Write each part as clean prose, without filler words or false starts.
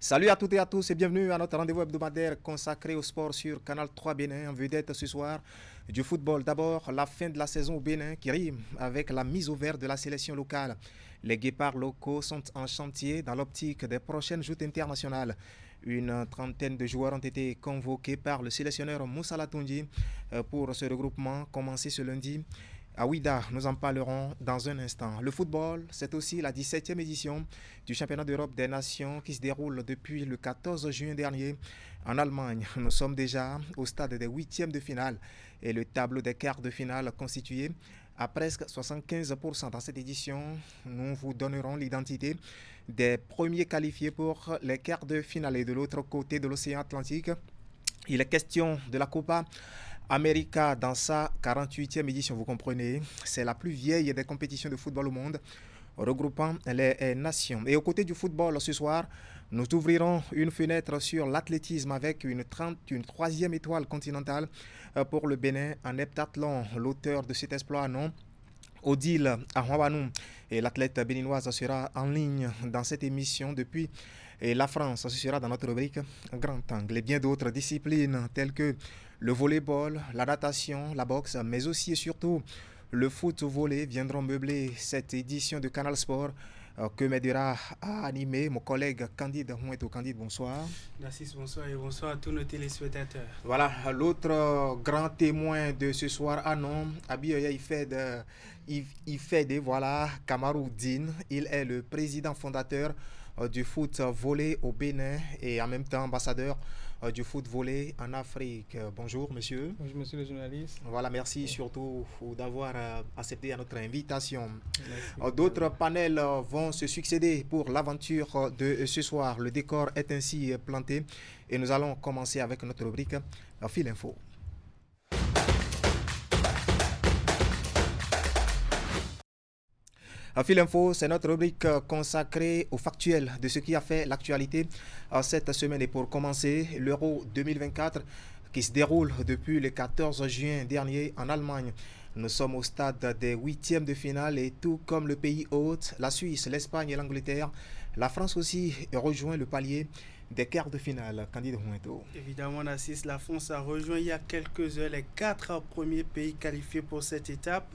Salut à toutes et à tous et bienvenue à notre rendez-vous hebdomadaire consacré au sport sur Canal 3 Bénin. En vedette ce soir du football. D'abord, la fin de la saison au Bénin qui rime avec la mise au vert de la sélection locale. Les guépards locaux sont en chantier dans l'optique des prochaines joutes internationales. Une trentaine de joueurs ont été convoqués par le sélectionneur Moussa Latondi pour ce regroupement commencé ce lundi. À Ouida, nous en parlerons dans un instant. Le football, c'est aussi la 17e édition du championnat d'Europe des nations qui se déroule depuis le 14 juin dernier en Allemagne. Nous sommes déjà au stade des huitièmes de finale et le tableau des quarts de finale constitué à presque 75% dans cette édition. Nous vous donnerons l'identité des premiers qualifiés pour les quarts de finale. Et de l'autre côté de l'océan Atlantique, il est question de la Copa América dans sa 48e édition, vous comprenez. C'est la plus vieille des compétitions de football au monde, regroupant les nations. Et aux côtés du football ce soir, nous ouvrirons une fenêtre sur l'athlétisme avec une troisième étoile continentale pour le Bénin en heptathlon. L'auteur de cet exploit, non Odile Ahwabanou et l'athlète béninoise sera en ligne dans cette émission depuis la France. Ce sera dans notre rubrique Grand Angle et bien d'autres disciplines telles que le volleyball, la natation, la boxe, mais aussi et surtout le foot volley viendront meubler cette édition de Canal Sport que m'aidera à animer mon collègue Candide Houeto. Candide, bonsoir. Narcisse, bonsoir et bonsoir à tous nos téléspectateurs. Voilà, l'autre grand témoin de ce soir, ah non, Abioya Ifede, voilà, Kamaroudine. Il est le président fondateur du foot volley au Bénin et en même temps ambassadeur du foot volley en Afrique. Bonjour, monsieur. Bonjour, monsieur le journaliste. Voilà, merci surtout d'avoir accepté notre invitation. Merci. D'autres panels vont se succéder pour l'aventure de ce soir. Le décor est ainsi planté et nous allons commencer avec notre rubrique Fil Info. Fil Info, c'est notre rubrique consacrée au factuel de ce qui a fait l'actualité cette semaine. Et pour commencer, l'Euro 2024 qui se déroule depuis le 14 juin dernier en Allemagne. Nous sommes au stade des huitièmes de finale et tout comme le pays hôte, la Suisse, l'Espagne et l'Angleterre, la France aussi rejoint le palier des quarts de finale. Candide Houeto. Évidemment, Narcisse, la France a rejoint il y a quelques heures les 4 premiers pays qualifiés pour cette étape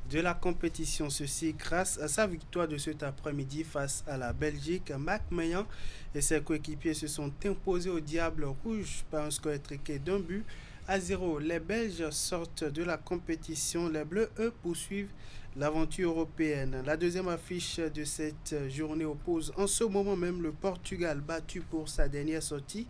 de la compétition. Ceci grâce à sa victoire de cet après-midi face à la Belgique. Mac Meillan et ses coéquipiers se sont imposés au Diable Rouge par un score étriqué d'1-0. Les Belges sortent de la compétition. Les Bleus, eux, poursuivent l'aventure européenne. La deuxième affiche de cette journée oppose en ce moment même le Portugal battu pour sa dernière sortie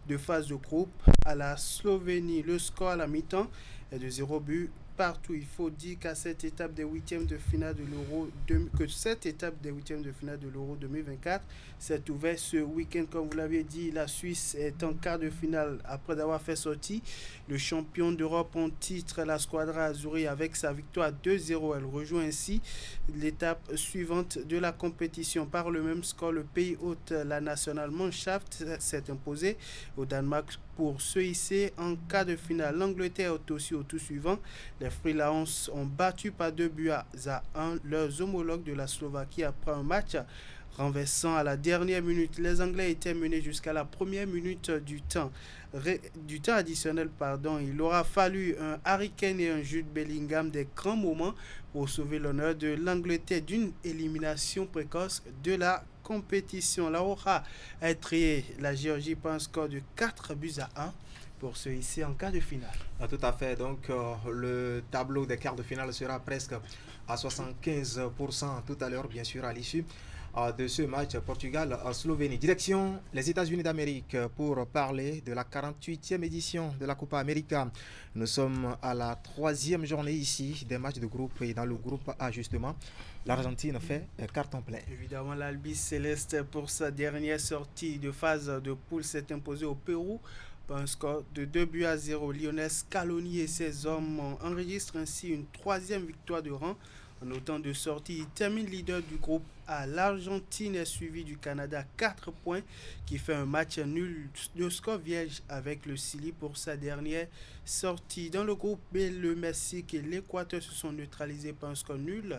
de phase de groupe à la Slovénie. Le score à la mi-temps est de 0 but partout. Il faut dire qu'à cette étape des huitièmes de finale de l'Euro, que cette étape des huitièmes de finale de l'Euro 2024 s'est ouverte ce week-end. Comme vous l'avez dit, la Suisse est en quart de finale après avoir fait sortir le champion d'Europe en titre, la Squadra Azzurri, avec sa victoire 2-0. Elle rejoint ainsi l'étape suivante de la compétition. Par le même score, le pays hôte, la nationale Mannschaft, s'est imposé au Danemark pour se hisser en quart de finale. L'Angleterre est aussi au tour suivant. Les Freelances ont battu par 2-1 leurs homologues de la Slovaquie après un match renversant à la dernière minute. Les Anglais étaient menés jusqu'à la première minute du temps additionnel. Il aura fallu un Harry Kane et un Jude Bellingham, des grands moments pour sauver l'honneur de l'Angleterre d'une élimination précoce de la compétition. La Roja a étrié la Géorgie par un score de 4-1 pour se hisser en quart de finale. Tout à fait, donc le tableau des quarts de finale sera presque à 75% tout à l'heure, bien sûr, à l'issue de ce match Portugal-Slovénie. Direction les États-Unis d'Amérique pour parler de la 48e édition de la Copa América. Nous sommes à la troisième journée ici des matchs de groupe et dans le groupe A justement, l'Argentine fait carton plein. Évidemment, l'Albi Céleste pour sa dernière sortie de phase de poule s'est imposé au Pérou par un score de 2-0. Lionel Scaloni et ses hommes enregistrent ainsi une troisième victoire de rang. En autant de sorties, il termine leader du groupe A. L'Argentine est suivie du Canada à 4 points qui fait un match nul de score vierge avec le Chili pour sa dernière sortie. Dans le groupe B, le Mexique et l'Équateur se sont neutralisés par un score nul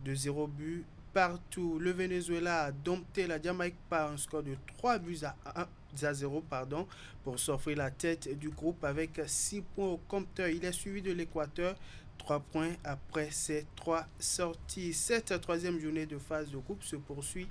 de 0 but partout. Le Venezuela a dompté la Jamaïque par un score de 3 buts à 0 pour s'offrir la tête du groupe avec 6 points au compteur. Il est suivi de l'Équateur, 3 points après ses 3 sorties. Cette troisième journée de phase de groupe se poursuit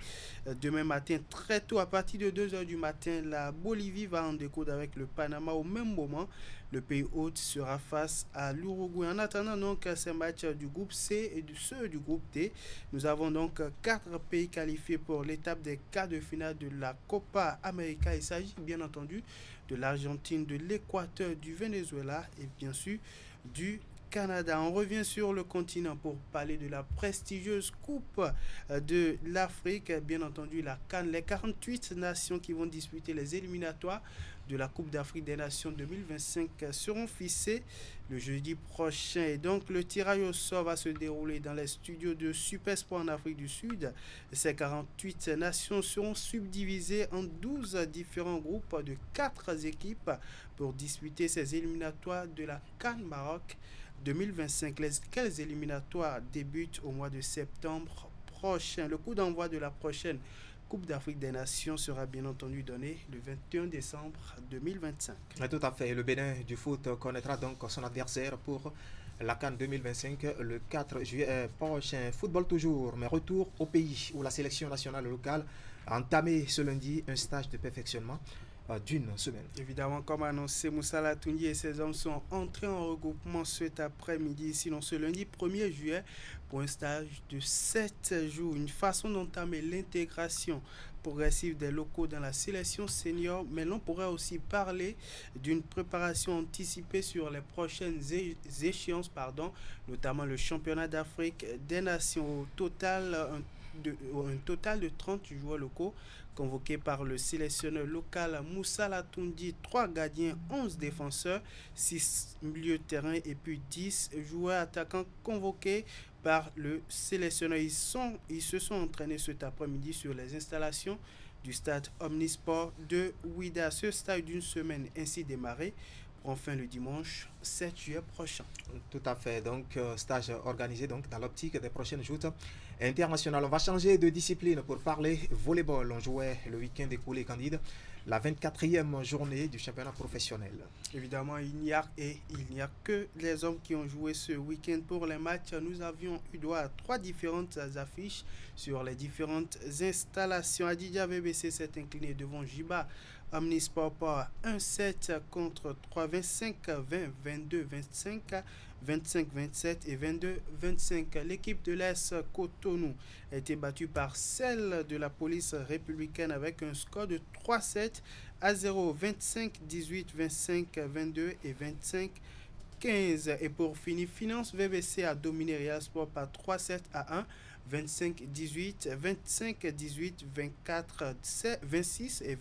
demain matin très tôt à partir de 2h du matin. La Bolivie va en découdre avec le Panama. Au même moment, le pays hôte sera face à l'Uruguay. En attendant donc ces matchs du groupe C et ceux du groupe D, nous avons donc 4 pays qualifiés pour l'étape des quarts de finale de la Copa América. Il s'agit bien entendu de l'Argentine, de l'Équateur, du Venezuela et bien sûr du Canada. On revient sur le continent pour parler de la prestigieuse Coupe de l'Afrique, bien entendu la CAN. Les 48 nations qui vont disputer les éliminatoires de la Coupe d'Afrique des Nations 2025 seront fixées le jeudi prochain. Et donc le tirage au sort va se dérouler dans les studios de Supersport en Afrique du Sud. Ces 48 nations seront subdivisées en 12 différents groupes de 4 équipes pour disputer ces éliminatoires de la CAN Maroc 2025. Lesquels éliminatoires débutent au mois de septembre prochain. Le coup d'envoi de la prochaine Coupe d'Afrique des Nations sera bien entendu donné le 21 décembre 2025. Tout à fait. Le Bénin du foot connaîtra donc son adversaire pour la CAN 2025 le 4 juillet prochain. Football toujours, mais retour au pays où la sélection nationale locale a entamé ce lundi un stage de perfectionnement d'une semaine. Évidemment, comme annoncé, Moussa Latouni et ses hommes sont entrés en regroupement cet après-midi, sinon ce lundi 1er juillet, pour un stage de 7 jours. Une façon d'entamer l'intégration progressive des locaux dans la sélection senior, mais l'on pourrait aussi parler d'une préparation anticipée sur les prochaines échéances, notamment le championnat d'Afrique des Nations. Au total, un total de 30 joueurs locaux convoqués par le sélectionneur local Moussa Latouni, 3 gardiens, 11 défenseurs, 6 milieux de terrain et puis 10 joueurs attaquants convoqués par le sélectionneur. Ils se sont entraînés cet après-midi sur les installations du stade Omnisport de Ouidah. Ce stage d'une semaine ainsi démarré prend fin le dimanche 7 juillet prochain. Tout à fait. Donc, stage organisé donc, dans l'optique des prochaines joutes internationales. On va changer de discipline pour parler volleyball. On jouait le week-end écoulé Candide, la 24e journée du championnat professionnel. Évidemment, il n'y a que les hommes qui ont joué ce week-end pour les matchs. Nous avions eu droit à 3 différentes affiches sur les différentes installations. Adidja VBC s'est incliné devant Jiba Omnisport par 1-7 contre 3, 25-20, 22-25, 25-27 et 22-25. L'équipe de l'AS Cotonou a été battue par celle de la police républicaine avec un score de 3-7 à 0, 25-18, 25-22 et 25-15. Et pour finir, Finance VBC a dominé Real Sport par 3-7 à 1. 25-18, 25-18, 24-26 et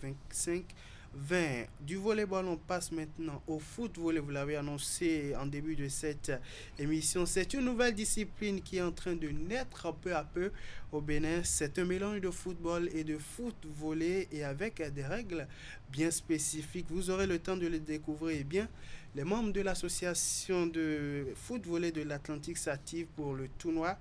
25-20. Du volleyball, on passe maintenant au foot volley. Vous l'avez annoncé en début de cette émission. C'est une nouvelle discipline qui est en train de naître peu à peu au Bénin. C'est un mélange de football et de foot volley et avec des règles bien spécifiques. Vous aurez le temps de le découvrir. Eh bien, les membres de l'association de foot volley de l'Atlantique s'activent pour le tournoi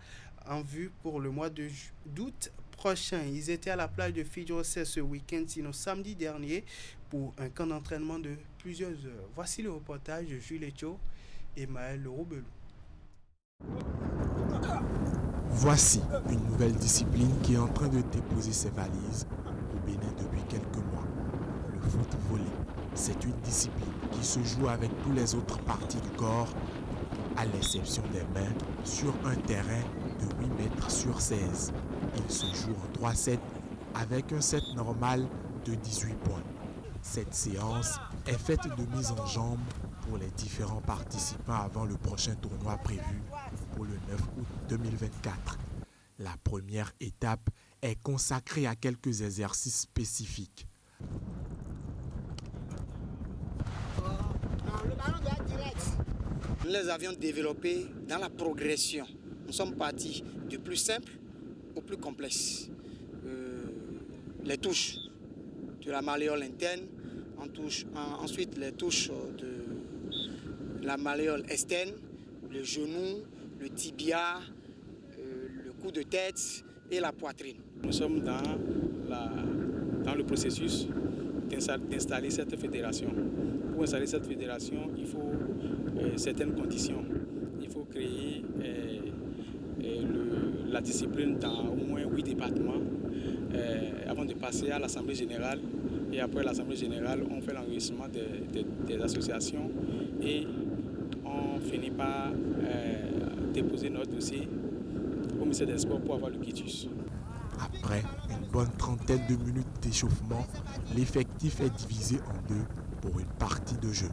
en vue pour le mois d'août prochain. Ils étaient à la plage de Fidjosé ce week-end, sinon samedi dernier, pour un camp d'entraînement de plusieurs heures. Voici le reportage de Jules Echo et Maël Roubelou. Voici une nouvelle discipline qui est en train de déposer ses valises au Bénin depuis quelques mois. Le foot volley. C'est une discipline qui se joue avec tous les autres parties du corps, à l'exception des mains, sur un terrain de 8 mètres sur 16. Il se joue en 3 sets avec un set normal de 18 points. Cette séance est faite de mise en jambe pour les différents participants avant le prochain tournoi prévu pour le 9 août 2024. La première étape est consacrée à quelques exercices spécifiques. Nous les avions développés dans la progression. Nous sommes partis du plus simple au plus complexe. Les touches de la malléole interne, ensuite les touches de la malléole externe, le genou, le tibia, le coup de tête, et la poitrine. Nous sommes dans le processus d'installer cette fédération. Pour installer cette fédération, il faut certaines conditions. Il faut créer la discipline dans au moins 8 départements avant de passer à l'Assemblée générale. Et après l'Assemblée générale, on fait l'enregistrement des associations et on finit par déposer notre dossier au ministère des Sports pour avoir le quitus. Après une bonne trentaine de minutes d'échauffement, l'effectif est divisé en deux pour une partie de jeu.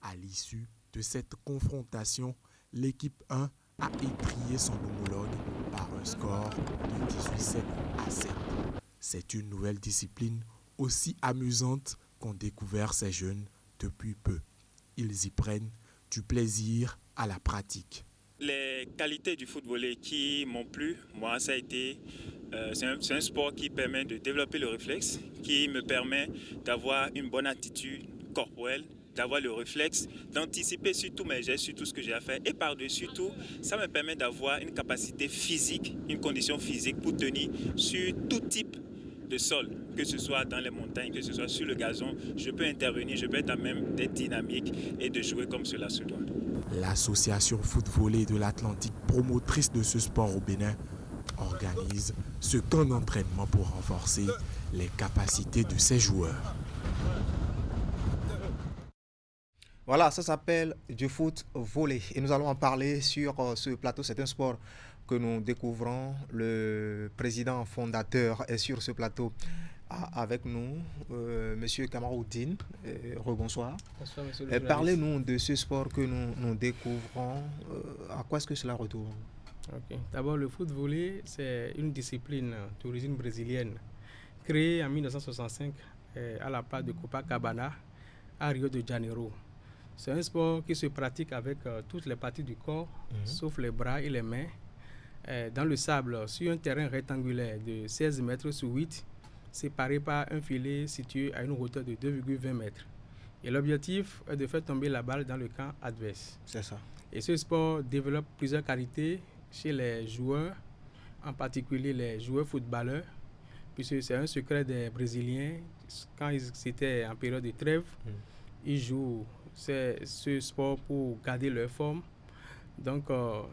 À l'issue de cette confrontation, l'équipe 1 a étrié son homologue par un score de 18-7 à 7. C'est une nouvelle discipline aussi amusante qu'ont découvert ces jeunes depuis peu. Ils y prennent du plaisir à la pratique. Les qualités du foot volley qui m'ont plu, moi, ça a été c'est un sport qui permet de développer le réflexe, qui me permet d'avoir une bonne attitude corporelle, d'avoir le réflexe, d'anticiper sur tous mes gestes, sur tout ce que j'ai à faire. Et par-dessus tout, ça me permet d'avoir une capacité physique, une condition physique pour tenir sur tout type de sol, que ce soit dans les montagnes, que ce soit sur le gazon. Je peux intervenir, je peux être à même d'être dynamique et de jouer comme cela se doit. L'association Foot Volley de l'Atlantique, promotrice de ce sport au Bénin, organise ce camp d'entraînement pour renforcer les capacités de ses joueurs. Voilà, ça s'appelle du foot volley et nous allons en parler sur ce plateau. C'est un sport que nous découvrons. Le président fondateur est sur ce plateau avec nous, Monsieur Kamaroudine. Rebonsoir. Bonsoir, monsieur le journaliste. Parlez-nous de ce sport que nous découvrons. À quoi est-ce que cela retourne? Okay. D'abord, le foot volley, c'est une discipline d'origine brésilienne créée en 1965 à la place de Copacabana à Rio de Janeiro. C'est un sport qui se pratique avec toutes les parties du corps, sauf les bras et les mains, dans le sable, sur un terrain rectangulaire de 16 mètres sur 8, séparé par un filet situé à une hauteur de 2,20 mètres. Et l'objectif est de faire tomber la balle dans le camp adverse. C'est ça. Et ce sport développe plusieurs qualités chez les joueurs, en particulier les joueurs footballeurs, puisque c'est un secret des Brésiliens. Quand ils étaient en période de trêve, ils jouent ce sport pour garder leur forme. Donc,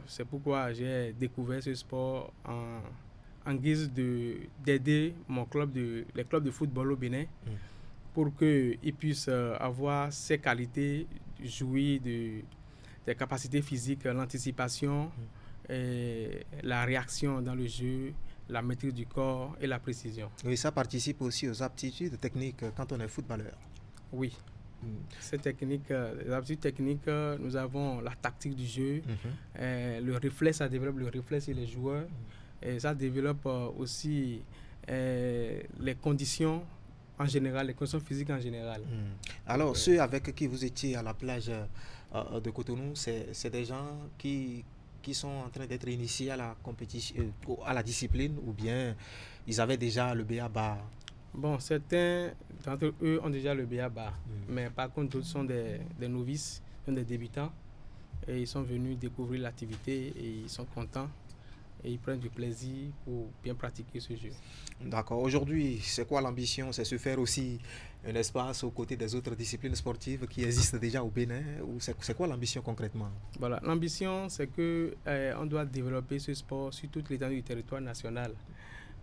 c'est pourquoi j'ai découvert ce sport en guise d'aider les clubs de football au Bénin pour qu'ils puissent avoir ces qualités, jouir des capacités physiques, l'anticipation, et la réaction dans le jeu, la maîtrise du corps et la précision. Oui, ça participe aussi aux aptitudes techniques quand on est footballeur. Oui. Ces techniques, les aptitudes techniques, nous avons la tactique du jeu, le réflexe, ça développe le réflexe et les joueurs, et ça développe aussi les conditions en général, les conditions physiques en général. Alors, ceux avec qui vous étiez à la plage de Cotonou, c'est des gens qui sont en train d'être initiés à la compétition, à la discipline, ou bien ils avaient déjà le b.a.-ba? Bon, certains d'entre eux ont déjà le b.a.-ba, mais par contre d'autres sont des novices, sont des débutants, et ils sont venus découvrir l'activité et ils sont contents et ils prennent du plaisir pour bien pratiquer ce jeu. D'accord. Aujourd'hui, c'est quoi l'ambition? C'est se faire aussi un espace aux côtés des autres disciplines sportives qui existent déjà au Bénin, ou c'est quoi l'ambition concrètement? Voilà, l'ambition, c'est que on doit développer ce sport sur toute l'étendue du territoire national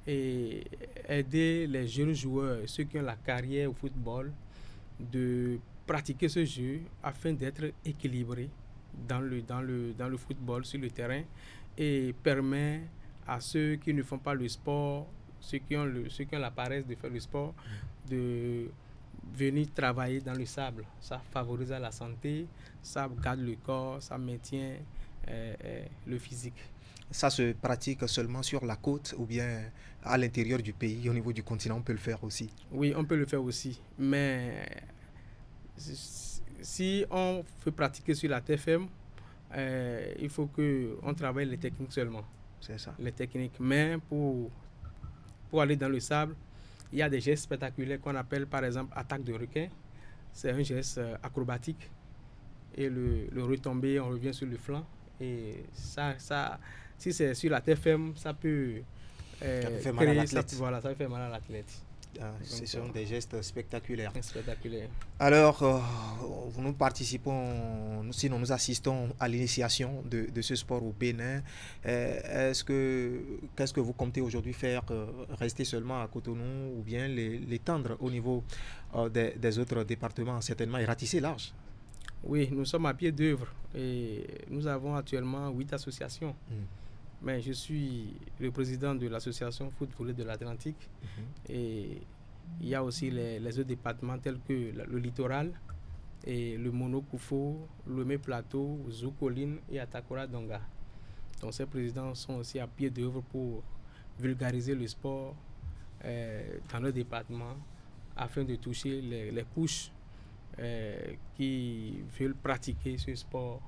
et aider les jeunes joueurs, ceux qui ont la carrière au football, de pratiquer ce jeu afin d'être équilibrés dans le football sur le terrain, et permet à ceux qui ne font pas le sport, ceux qui ont la paresse de faire le sport, de venir travailler dans le sable. Ça favorise la santé, ça garde le corps, ça maintient le physique. Ça se pratique seulement sur la côte ou bien à l'intérieur du pays, au niveau du continent, on peut le faire aussi? Oui, on peut le faire aussi, mais si on veut pratiquer sur la terre ferme, il faut qu'on travaille les techniques seulement. C'est ça. Les techniques. Mais pour aller dans le sable, il y a des gestes spectaculaires qu'on appelle par exemple attaque de requin. C'est un geste acrobatique. Et le retombé, on revient sur le flanc Et ça si c'est sur la terre ferme, ça peut fait mal à l'athlète. Voilà, ça fait mal à l'athlète. Ce sont des gestes spectaculaires. Spectaculaire. Alors, nous assistons à l'initiation de ce sport au Bénin. Qu'est-ce que vous comptez aujourd'hui faire? Rester seulement à Cotonou ou bien l'étendre au niveau des autres départements, certainement, et ratisser large? Oui, nous sommes à pied d'œuvre et nous avons actuellement 8 associations. Mais je suis le président de l'association foot-volley de l'Atlantique. Et il y a aussi les autres départements tels que le littoral et le Mono-Koufo, Lomé Plateau, Zoukoline et Atakora Donga. Donc ces présidents sont aussi à pied d'œuvre pour vulgariser le sport dans le département afin de toucher les couches qui veulent pratiquer ce sport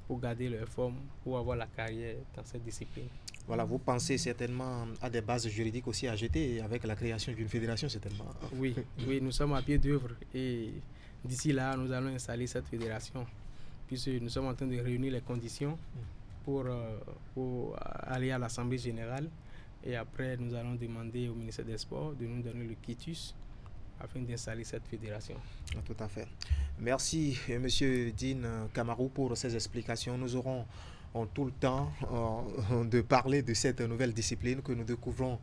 pour garder leur forme, pour avoir la carrière dans cette discipline. Voilà, vous pensez certainement à des bases juridiques aussi à jeter avec la création d'une fédération, certainement. Oui, nous sommes à pied d'œuvre et d'ici là, nous allons installer cette fédération puisque nous sommes en train de réunir les conditions pour aller à l'Assemblée générale et après, nous allons demander au ministère des Sports de nous donner le quitus afin d'installer cette fédération. Tout à fait. Merci, M. Dean Kamarou, pour ces explications. Nous aurons tout le temps de parler de cette nouvelle discipline que nous découvrons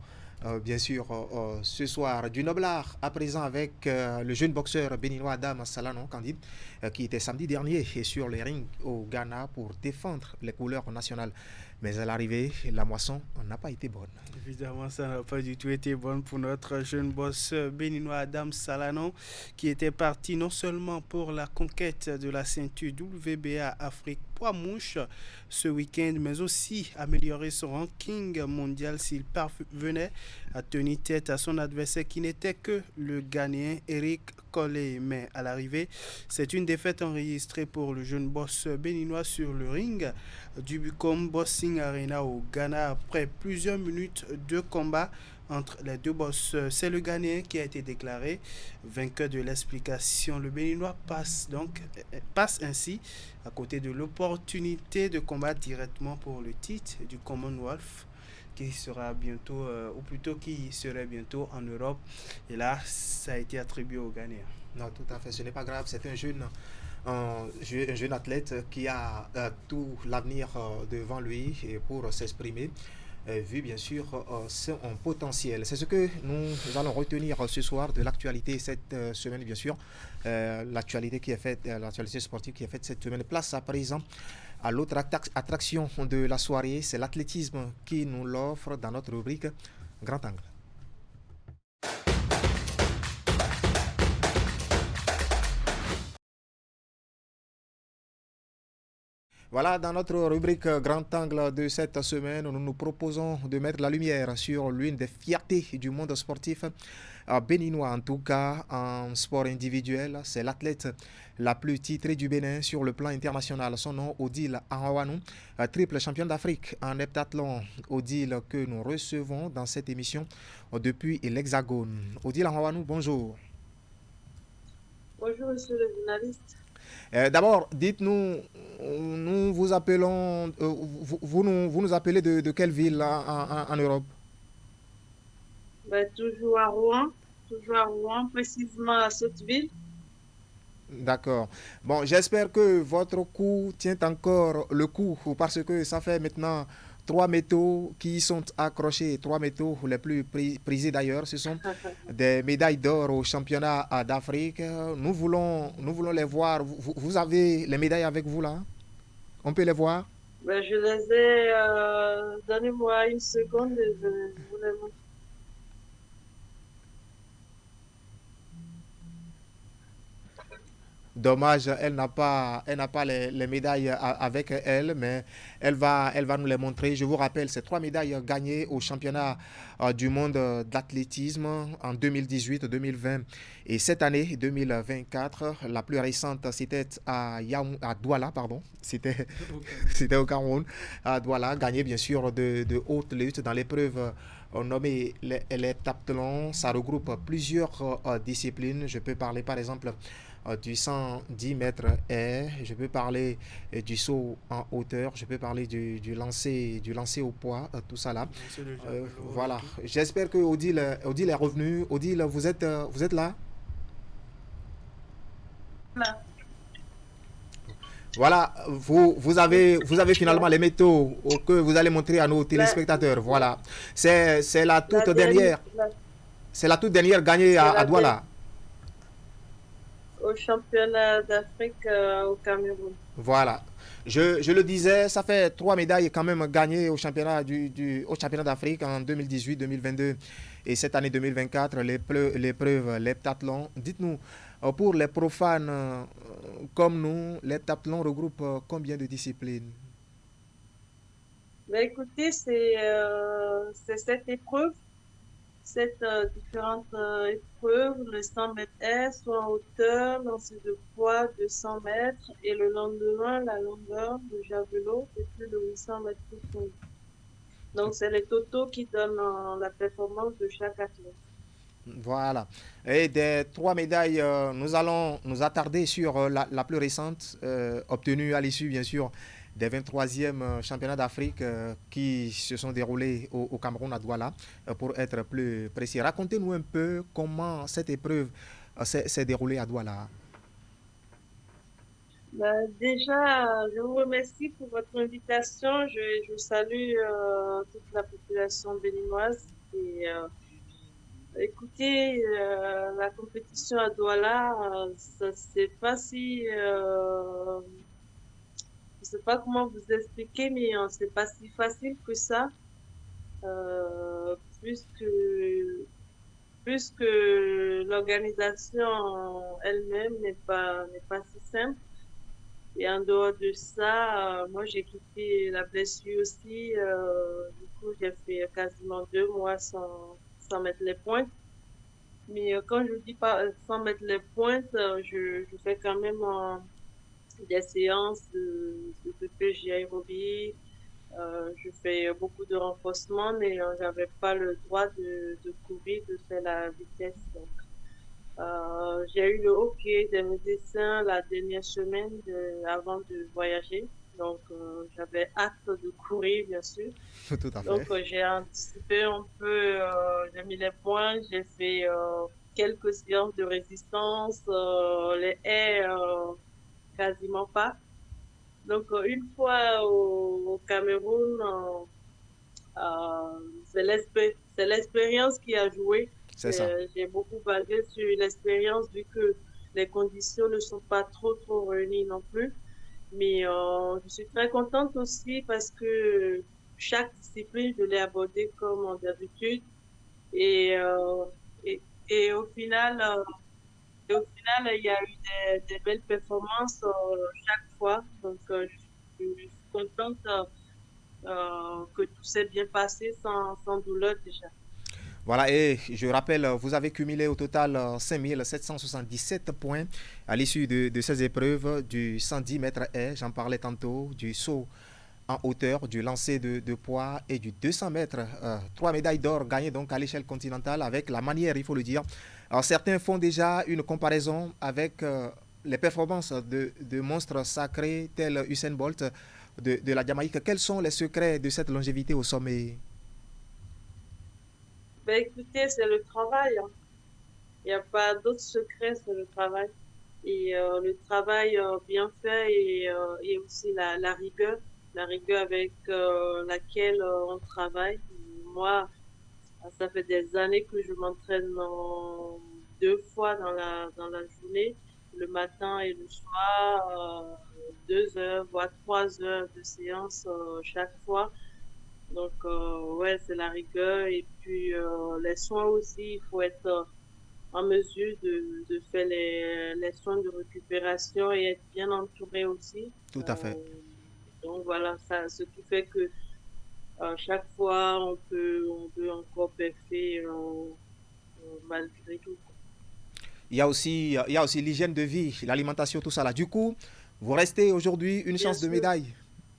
bien sûr ce soir. Du noblard à présent avec le jeune boxeur béninois Adam Salanon Candide qui était samedi dernier sur les rings au Ghana pour défendre les couleurs nationales. Mais à l'arrivée, la moisson n'a pas été bonne. Évidemment, ça n'a pas du tout été bon pour notre jeune bosseur béninois Adam Salanon, qui était parti non seulement pour la conquête de la ceinture WBA Afrique poids mouche ce week-end, mais aussi améliorer son ranking mondial s'il parvenait à tenir tête à son adversaire qui n'était que le Ghanéen Eric Colley. Mais à l'arrivée, c'est une défaite enregistrée pour le jeune bosseur béninois sur le ring du Bukom Boxing Arena au Ghana après plusieurs minutes de combat entre les deux bosseurs. C'est le Ghanéen qui a été déclaré vainqueur de l'explication. Le Béninois passe ainsi à côté de l'opportunité de combattre directement pour le titre du Commonwealth qui sera bientôt, ou plutôt qui serait bientôt en Europe. Et là, ça a été attribué aux Ghanéens. Non, tout à fait, ce n'est pas grave, c'est un jeune athlète qui a tout l'avenir devant lui et pour s'exprimer, vu bien sûr son potentiel. C'est ce que nous allons retenir ce soir de l'actualité cette semaine, bien sûr, l'actualité sportive qui est faite cette semaine. Place à présent à l'autre attraction de la soirée, c'est l'athlétisme qui nous l'offre dans notre rubrique Grand Angle. Voilà, dans notre rubrique Grand Angle de cette semaine, nous nous proposons de mettre la lumière sur l'une des fiertés du monde sportif béninois, en tout cas en sport individuel. C'est l'athlète la plus titrée du Bénin sur le plan international. Son nom, Odile Anwanou, triple championne d'Afrique en heptathlon. Odile que nous recevons dans cette émission depuis l'Hexagone. Odile Anwanou, bonjour. Bonjour, monsieur le journaliste. D'abord, dites-nous, nous vous appelons, vous nous appelez de quelle ville en Europe? Toujours à Rouen, précisément à Sotteville. D'accord. Bon, j'espère que votre coup tient encore le coup parce que ça fait maintenant 3 métaux qui sont accrochés, 3 métaux les plus prisés d'ailleurs. Ce sont des médailles d'or au championnat d'Afrique. Nous voulons les voir. Vous avez les médailles avec vous là? On peut les voir? Je les ai. Donnez-moi une seconde et je vous les montre. Dommage, elle n'a pas les médailles avec elle, mais elle va nous les montrer. Je vous rappelle, ces 3 médailles gagnées au championnat du monde d'athlétisme en 2018, 2020 et cette année 2024. La plus récente, c'était à Douala, pardon. C'était au Cameroun, à Douala, gagné bien sûr de haute lutte dans l'épreuve nommée les heptathlons. Ça regroupe plusieurs disciplines. Je peux parler par exemple du 110 mètres haies, je peux parler du saut en hauteur, je peux parler du lancer au poids, tout ça là. Voilà, j'espère que Odile est revenu. Odile, vous êtes là? Voilà, vous avez finalement les métaux que vous allez montrer à nos téléspectateurs. Voilà, c'est la toute dernière. C'est la toute dernière gagnée à Douala. Au championnat d'Afrique au Cameroun. Voilà. Je le disais, ça fait 3 médailles quand même gagnées au championnat au championnat d'Afrique en 2018, 2022 et cette année 2024, l'épreuve, l'heptathlon. Dites-nous, pour les profanes comme nous, l'heptathlon regroupe combien de disciplines? Ben, écoutez, c'est cette épreuve, cette différentes épreuves, le 100 mètres air, soit en hauteur, lancer de poids de 100 mètres, et le lendemain, la longueur de javelot de plus de 800 mètres pour. Donc, c'est les totaux qui donnent la performance de chaque athlète. Voilà. Et des 3 médailles, nous allons nous attarder sur la plus récente, obtenue à l'issue, bien sûr, des 23e championnats d'Afrique qui se sont déroulés au Cameroun, à Douala, pour être plus précis. Racontez-nous un peu comment cette épreuve s'est déroulée à Douala. Déjà, je vous remercie pour votre invitation. Je salue toute la population béninoise. Et, écoutez, la compétition à Douala, c'est pas si... je sais pas comment vous expliquer, mais c'est pas si facile que ça, puisque l'organisation elle-même n'est pas si simple. Et en dehors de ça, moi j'ai quitté la blessure aussi. Du coup, j'ai fait quasiment 2 mois sans mettre les pointes. Mais quand je dis pas sans mettre les pointes, je fais quand même des séances de PJ aérobie. Je fais beaucoup de renforcement, mais j'avais pas le droit de courir, de faire la vitesse. Donc, j'ai eu le hockey des médecins la dernière semaine avant de voyager. Donc, j'avais hâte de courir, bien sûr. Tout à fait. Donc, j'ai anticipé un peu, j'ai mis les points, j'ai fait quelques séances de résistance, les haies, quasiment pas. Donc, une fois au Cameroun, c'est l'expérience qui a joué. C'est ça. J'ai beaucoup basé sur l'expérience vu que les conditions ne sont pas trop réunies non plus. Mais je suis très contente aussi parce que chaque discipline, je l'ai abordée comme d'habitude. Et, au final, il y a eu des belles performances chaque fois. Donc, je suis contente que tout s'est bien passé sans douleur déjà. Voilà, et je rappelle, vous avez cumulé au total 5777 points à l'issue de ces épreuves du 110 mètres haies, j'en parlais tantôt, du saut en hauteur, du lancer de poids et du 200 mètres. 3 médailles d'or gagnées donc à l'échelle continentale avec la manière, il faut le dire. Alors certains font déjà une comparaison avec les performances de monstres sacrés tels Usain Bolt de la Jamaïque. Quels sont les secrets de cette longévité au sommet? Ben, écoutez, c'est le travail. Hein. Il n'y a pas d'autre secret, c'est le travail. Et le travail bien fait et aussi la rigueur avec laquelle on travaille. Moi, ça fait des années que je m'entraîne 2 fois dans la journée, le matin et le soir, 2 heures, voire 3 heures de séance chaque fois. Donc, ouais, c'est la rigueur. Et puis, les soins aussi, il faut être en mesure de faire les soins de récupération et être bien entouré aussi. Tout à fait. Donc, voilà, ça, ce qui fait que chaque fois, on peut encore perfer malgré tout. Il y a aussi l'hygiène de vie, l'alimentation, tout ça là. Du coup, vous restez aujourd'hui une chance de médaille.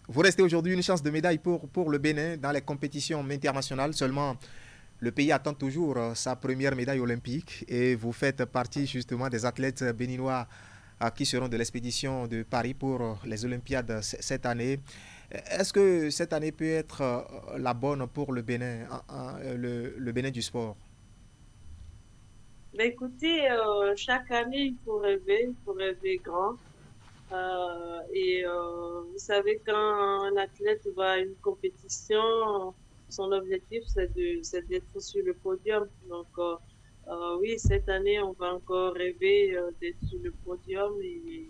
Vous restez aujourd'hui une chance de médaille pour le Bénin dans les compétitions internationales. Seulement, le pays attend toujours sa première médaille olympique et vous faites partie justement des athlètes béninois qui seront de l'expédition de Paris pour les Olympiades cette année. Est-ce que cette année peut être la bonne pour le Bénin, le Bénin du sport? Ben, écoutez, chaque année, il faut rêver grand. Vous savez, quand un athlète va à une compétition, son objectif, c'est d'être sur le podium. Donc, oui, cette année, on va encore rêver d'être sur le podium et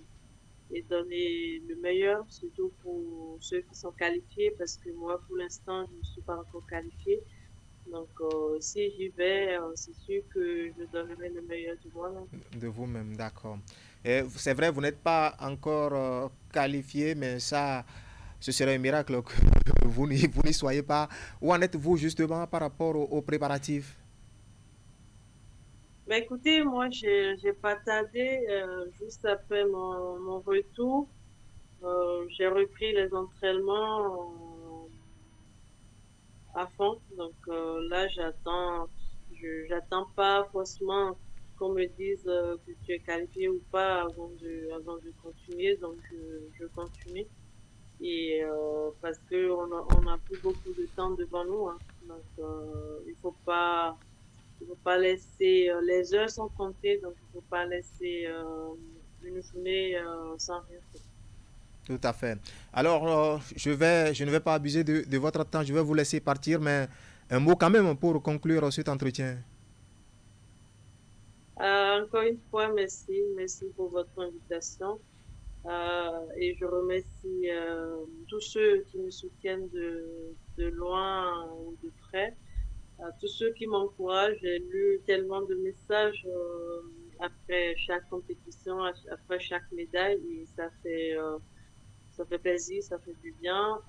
donner le meilleur, surtout pour ceux qui sont qualifiés, parce que moi, pour l'instant, je ne suis pas encore qualifiée. Donc, si j'y vais, c'est sûr que je donnerai le meilleur de moi. De vous-même, d'accord. Et c'est vrai, vous n'êtes pas encore qualifié, mais ça, ce serait un miracle que vous n'y soyez pas. Où en êtes-vous justement par rapport aux préparatifs? Ben, écoutez, moi, j'ai pas tardé, juste après mon retour. J'ai repris les entraînements à fond. Donc là, j'attends pas forcément qu'on me dise que tu es qualifié ou pas avant de continuer. Donc je continue. Parce que on a plus beaucoup de temps devant nous, hein. Donc il faut pas laisser, les heures sont comptées, donc il faut pas laisser une journée sans rien faire. Tout à fait. Alors, je ne vais pas abuser de votre temps, je vais vous laisser partir, mais un mot quand même pour conclure cet entretien. Encore une fois, merci. Merci pour votre invitation. Et je remercie tous ceux qui me soutiennent de loin ou de près, tous ceux qui m'encouragent. J'ai lu tellement de messages après chaque compétition, après chaque médaille, et ça fait plaisir, ça fait du bien.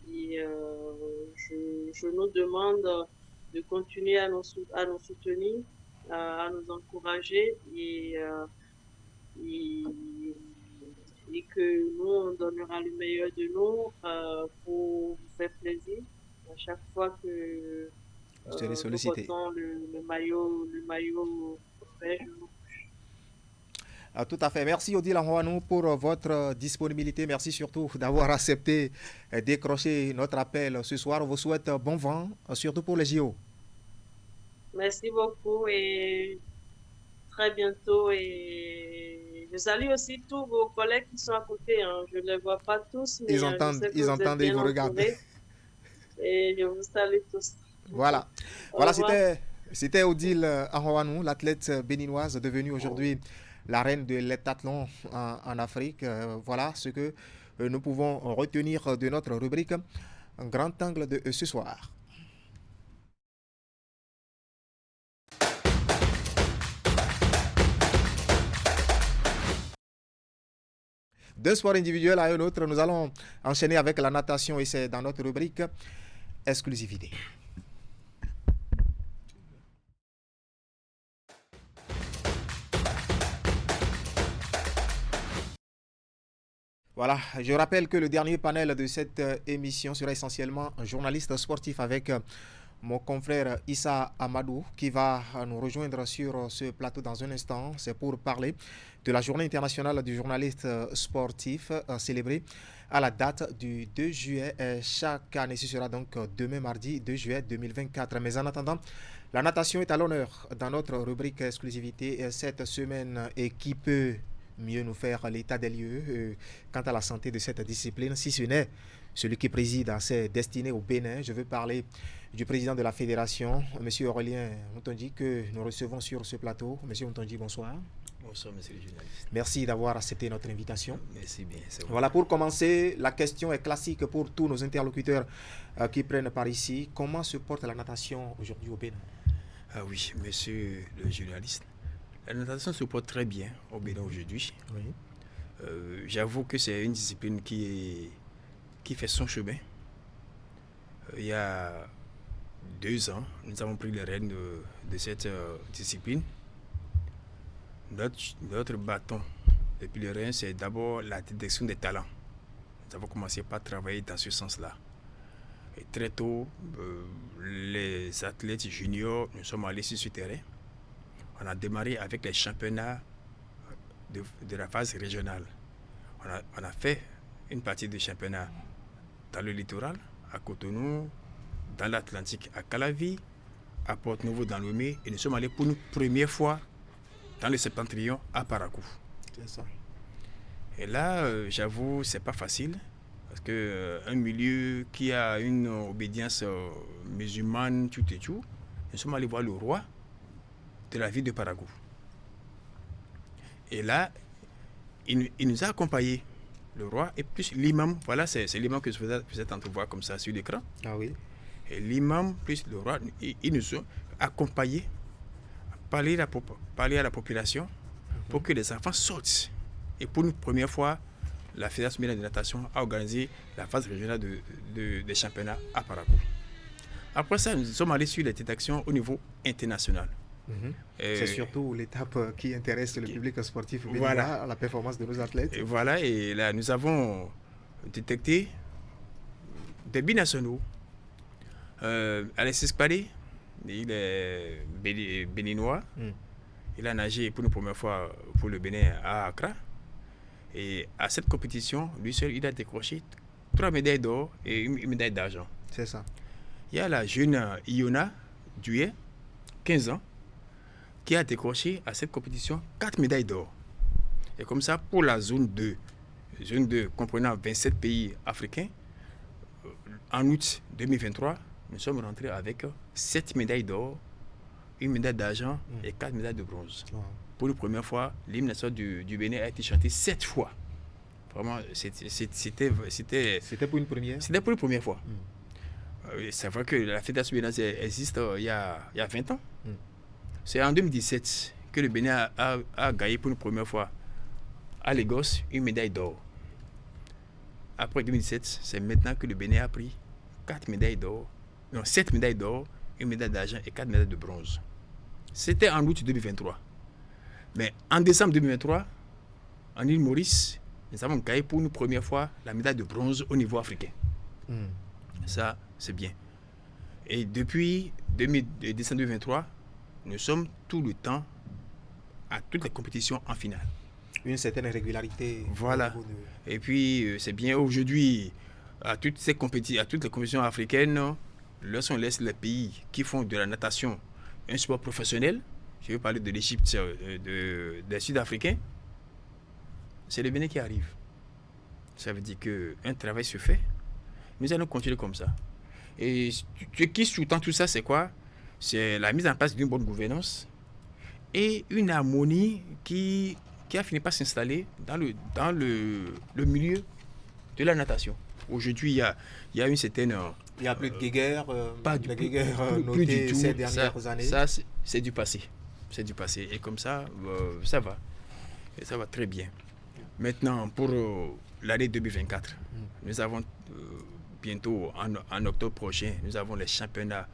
Je nous demande de continuer à nous soutenir, à nous encourager et, et que nous, on donnera le meilleur de nous pour vous faire plaisir. À chaque fois que Je serai nous sollicité. portons le maillot vert, Ah, tout à fait. Merci Odile Anhouanou pour votre disponibilité. Merci surtout d'avoir accepté décrocher notre appel ce soir. On vous souhaite bon vent, surtout pour les JO. merci beaucoup et très bientôt. Et je salue aussi tous vos collègues qui sont à côté, hein. Je ne les vois pas tous, mais je sais que Ils vous êtes entendent et ils bien vous regardent. entourés. Et je vous salue tous. Voilà. Au Voilà, revoir. c'était Odile Anhouanou, l'athlète béninoise devenue aujourd'hui la reine de l'heptathlon en Afrique. Voilà ce que nous pouvons retenir de notre rubrique Un grand angle de ce soir. D'un sport individuel à un autre, nous allons enchaîner avec la natation et c'est dans notre rubrique exclusivité. Voilà, je rappelle que le dernier panel de cette émission sera essentiellement un journaliste sportif avec mon confrère Issa Amadou qui va nous rejoindre sur ce plateau dans un instant. C'est pour parler de la journée internationale du journaliste sportif célébrée à la date du 2 juillet chaque année. Ce sera donc demain mardi 2 juillet 2024. Mais en attendant, la natation est à l'honneur dans notre rubrique exclusivité cette semaine et qui peut mieux nous faire l'état des lieux quant à la santé de cette discipline, si ce n'est celui qui préside à ses destinées au Bénin. Je veux parler du président de la fédération, M. Aurélien Moutondi, que nous recevons sur ce plateau. M. Moutondi, bonsoir. Bonsoir, monsieur le journaliste. Merci d'avoir accepté notre invitation. Merci bien. Voilà, pour commencer, la question est classique pour tous nos interlocuteurs qui prennent par ici. Comment se porte la natation aujourd'hui au Bénin? Ah oui, monsieur le journaliste. La natation se porte très bien au Bénin aujourd'hui. Oui. J'avoue que c'est une discipline qui fait son chemin. Il y a 2 ans, nous avons pris les rênes de cette discipline. Notre bâton depuis le rênes, c'est d'abord la détection des talents. Nous avons commencé par travailler dans ce sens-là. Et très tôt, les athlètes juniors, nous sommes allés sur ce terrain. On a démarré avec les championnats de la phase régionale. On a fait une partie du championnat dans le littoral, à Cotonou, dans l'Atlantique, à Calavi, à Porto-Novo, dans Lomé, et nous sommes allés pour une première fois dans le septentrion à Parakou. C'est ça. Et là, j'avoue, c'est pas facile, parce que un milieu qui a une obédience musulmane, tout et tout, nous sommes allés voir le roi de la ville de Parakou. Et là, il nous a accompagnés, le roi, et plus l'imam, voilà, c'est l'imam que vous êtes en train de voir comme ça sur l'écran. Ah oui. Et l'imam plus le roi, ils nous ont accompagnés, parler à la population pour que les enfants sortent. Et pour une première fois, la Fédération de natation a organisé la phase régionale des championnats à Parakou. Après ça, nous sommes allés sur les détections au niveau international. C'est surtout l'étape qui intéresse le public sportif, voilà, la performance de nos athlètes. Et voilà, et là, nous avons détecté des binationaux. Alexis Kpalé, il est béninois. Il a nagé pour une première fois pour le Bénin à Accra. Et à cette compétition, lui seul, il a décroché 3 médailles d'or et une médaille d'argent. C'est ça. Il y a la jeune Iona Duet, 15 ans, qui a décroché à cette compétition 4 médailles d'or. Et comme ça, pour la zone 2 comprenant 27 pays africains, en août 2023, nous sommes rentrés avec 7 médailles d'or, une médaille d'argent et 4 médailles de bronze. Wow. Pour la première fois, l'hymne national du Bénin a été chanté 7 fois. Vraiment, c'était pour une première. C'était pour une première fois. C'est vrai que la Fédération béninoise existe il y a 20 ans. C'est en 2017 que le Bénin a gagné pour une première fois à Lagos une médaille d'or. Après 2017, c'est maintenant que le Bénin a pris 7 médailles d'or, une médaille d'argent et 4 médailles de bronze. C'était en août 2023. Mais en décembre 2023, en île Maurice, nous avons gagné pour une première fois la médaille de bronze au niveau africain. Ça, c'est bien. Et depuis décembre 2023, nous sommes tout le temps à toutes les compétitions en finale. Une certaine régularité. Voilà. Et puis, c'est bien aujourd'hui, à toutes les compétitions africaines, lorsqu'on laisse les pays qui font de la natation un sport professionnel, je vais parler de l'Égypte, des Sud-Africains, c'est le Bénin qui arrive. Ça veut dire qu'un travail se fait. Nous allons continuer comme ça. Et ce qui sous-tend tout ça, c'est quoi? C'est la mise en place d'une bonne gouvernance et une harmonie qui a fini par s'installer dans le milieu de la natation. Aujourd'hui, il y a une certaine... Il n'y a plus de guéguerre, pas de guéguerre notée ces dernières années. Ça, c'est du passé. C'est du passé. Et comme ça, ça va. Et ça va très bien. Maintenant, pour l'année 2024, nous avons bientôt, en octobre prochain, nous avons les championnats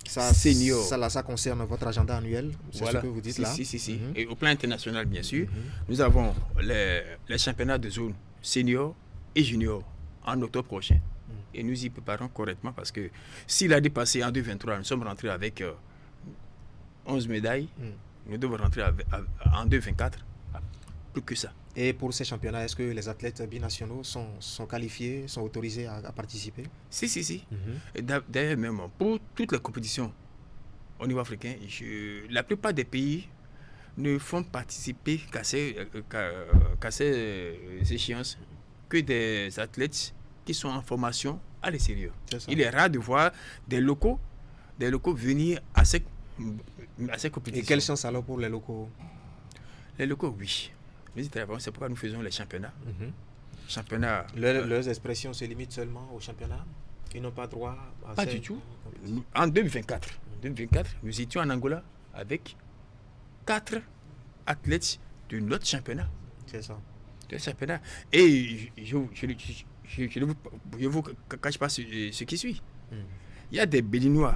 seniors. Ça concerne votre agenda annuel, c'est voilà. Ce que vous dites là. Si. Et au plan international, bien sûr, nous avons les championnats de zone senior et junior en octobre prochain. Et nous y préparons correctement parce que si l'année passée, en 2023, nous sommes rentrés avec 11 médailles, nous devons rentrer en 2024 plus que ça. Et pour ces championnats, est-ce que les athlètes binationaux sont qualifiés, sont autorisés à participer? Si. D'ailleurs, même pour toutes les compétitions au niveau africain, la plupart des pays ne font participer qu'à ces échéances que des athlètes qui sont en formation à l'extérieur. Il est rare de voir des locaux venir à ces compétitions. Et quelle chance alors pour les locaux? Les locaux, oui. C'est pourquoi nous faisons les championnats. Championnats. Leurs expressions se limitent seulement aux championnats? Ils n'ont pas droit à Pas du tout. En 2024, nous étions en Angola avec 4 athlètes de notre championnat. C'est ça. De championnat. Et je ne vous cache pas ce qui suit. Il y a des Béninois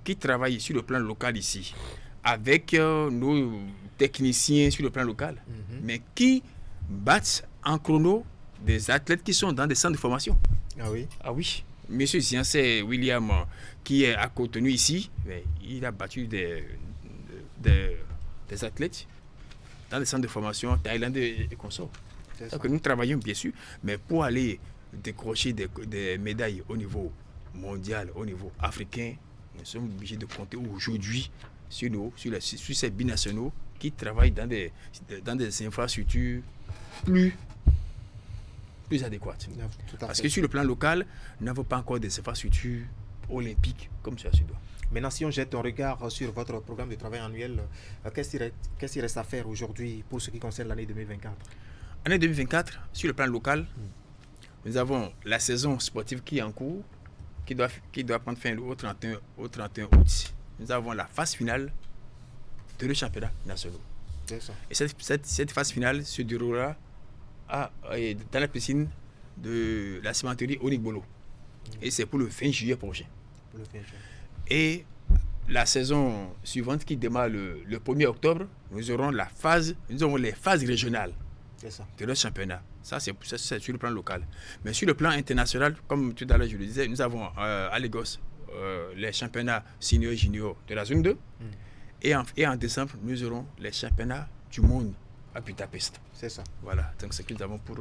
qui travaillent sur le plan local ici, avec nos techniciens sur le plan local, mais qui battent en chrono des athlètes qui sont dans des centres de formation. Ah oui? Ah oui. Monsieur Ziancé William, qui est à Cotonou ici, il a battu des athlètes dans les centres de formation thaïlandais et consorts. Donc nous travaillons bien sûr, mais pour aller décrocher des médailles au niveau mondial, au niveau africain, nous sommes obligés de compter aujourd'hui sur ces binationaux qui travaillent dans des infrastructures plus adéquates. Parce que sur le plan local, nous n'avons pas encore des infrastructures olympiques comme cela se doit. Maintenant, si on jette un regard sur votre programme de travail annuel, qu'est-ce qu'il reste à faire aujourd'hui pour ce qui concerne l'année 2024? Année 2024, sur le plan local, nous avons la saison sportive qui est en cours, qui doit prendre fin au 31 août. Nous avons la phase finale de le championnat national. Et cette phase finale se déroulera dans la piscine de la cimenterie Onigbolo. Et c'est pour le 20 juillet prochain. Et la saison suivante qui démarre le 1er octobre, nous aurons les phases régionales de notre championnat. Ça, c'est sur le plan local. Mais sur le plan international, comme tout à l'heure je le disais, nous avons à Lagos les championnats senior et junior de la zone 2. Et en décembre, nous aurons les championnats du monde à Budapest. C'est ça. Voilà, donc c'est ce que nous avons pour...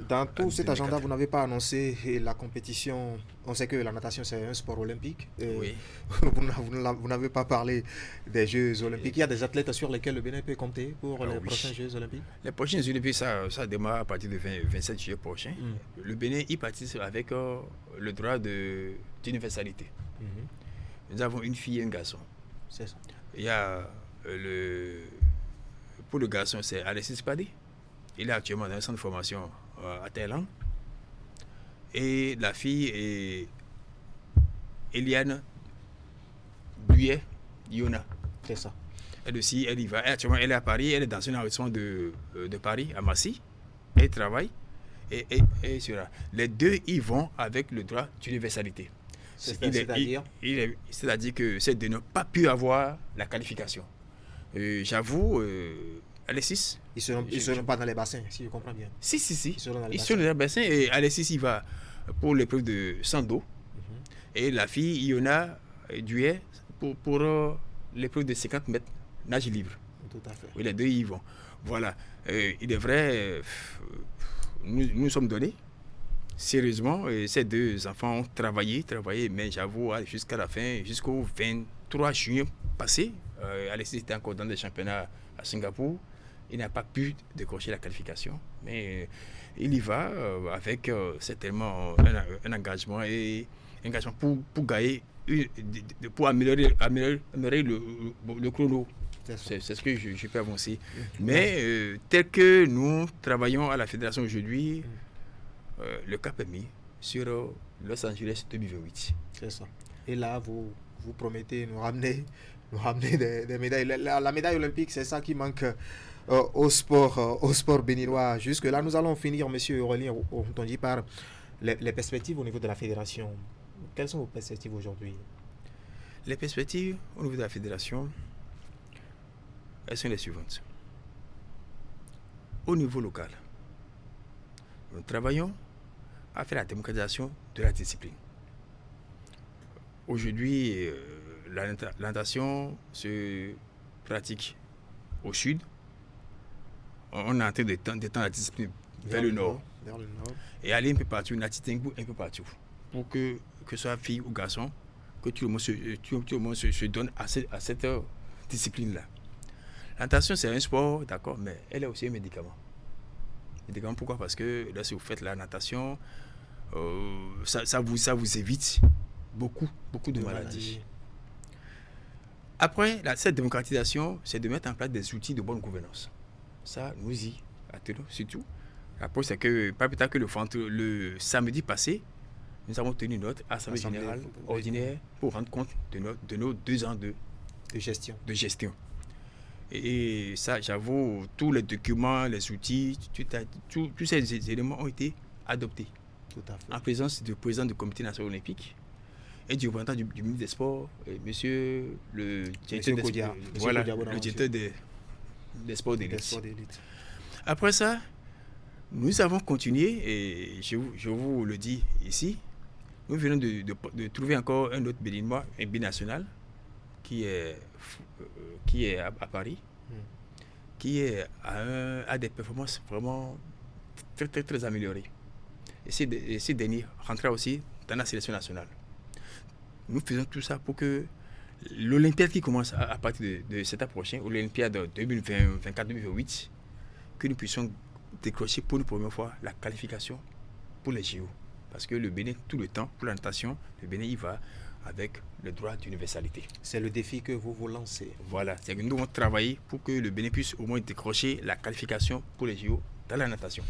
Dans tout cet agenda, vous n'avez pas annoncé la compétition. On sait que la natation, c'est un sport olympique. Oui. Vous n'avez pas parlé des Jeux olympiques. Il y a des athlètes sur lesquels le Bénin peut compter pour les prochains Jeux olympiques? Les prochains Jeux olympiques, ça démarre à partir du 27 juillet prochain. Le Bénin y participe avec le droit d'universalité. Nous avons une fille et un garçon. C'est ça. Il y a pour le garçon, c'est Alexis Padé. Il est actuellement dans un centre de formation à Thaïlande. Et la fille est Eliane Buyet Yona. C'est ça. Elle aussi, elle y va. Actuellement, elle est à Paris. Elle est dans un arrondissement de Paris, à Massy. Elle travaille. Et les deux y vont avec le droit d'universalité. C'est-à-dire que c'est de ne pas pu avoir la qualification. J'avoue, Alexis... Ils ne seront pas dans les bassins, si je comprends bien. Si. Ils seront dans les bassins. Et Alexis, il va pour l'épreuve de Sando. Et la fille, Iona Duet, pour l'épreuve de 50 mètres nage libre. Tout à fait. Oui, les deux y vont. Voilà. Il est vrai, nous sommes donnés. Sérieusement, ces deux enfants ont travaillé, mais j'avoue, jusqu'à la fin, jusqu'au 23 juin passé, Alexis était encore dans des championnats à Singapour. Il n'a pas pu décrocher la qualification, mais il y va avec certainement un engagement pour gagner, pour améliorer le chrono. C'est ce que je peux avancer. Mais tel que nous travaillons à la fédération aujourd'hui, le cap est mis sur Los Angeles 2028. C'est ça. Et là, vous promettez nous ramener des médailles. La médaille olympique, c'est ça qui manque au sport béninois. Jusque-là, nous allons finir, M. Aurélien Ontonji, par les perspectives au niveau de la fédération. Quelles sont vos perspectives aujourd'hui? Les perspectives au niveau de la fédération, elles sont les suivantes. Au niveau local, nous travaillons à faire la démocratisation de la discipline. Aujourd'hui, la natation se pratique au sud. On est en train d'étendre la discipline vers le nord. Et aller un peu partout, un peu partout. Pour que ce soit fille ou garçon, que tout le monde se donne à cette discipline-là. La natation, c'est un sport, d'accord, mais elle est aussi un médicament. Pourquoi? Parce que là, si vous faites la natation, ça vous évite beaucoup de maladies. Après, cette démocratisation, c'est de mettre en place des outils de bonne gouvernance. Ça, nous y attelons surtout. Après, c'est que, pas plus tard que le samedi passé, nous avons tenu notre assemblée générale ordinaire pour rendre compte de nos 2 ans de gestion. Et ça, j'avoue, tous les documents, les outils, tous ces éléments ont été adoptés. Tout à fait. En présence du président du comité national olympique et du représentant du ministre des Sports, monsieur le directeur des sports d'élite. Après ça, nous avons continué, et je vous le dis ici, nous venons de trouver encore un autre béninois, un binational, qui est à Paris. qui a des performances vraiment très, très, très améliorées. Et ces derniers rentraient aussi dans la sélection nationale. Nous faisons tout ça pour que l'Olympiade qui commence à partir de cet an prochain, ou l'Olympiade 2024-2028, que nous puissions décrocher pour une première fois la qualification pour les JO. Parce que le Bénin, tout le temps, pour la natation, le Bénin y va avec le droit d'universalité. C'est le défi que vous vous lancez. Voilà, c'est que nous devons travailler pour que le Bénin puisse au moins décrocher la qualification pour les JO dans la natation.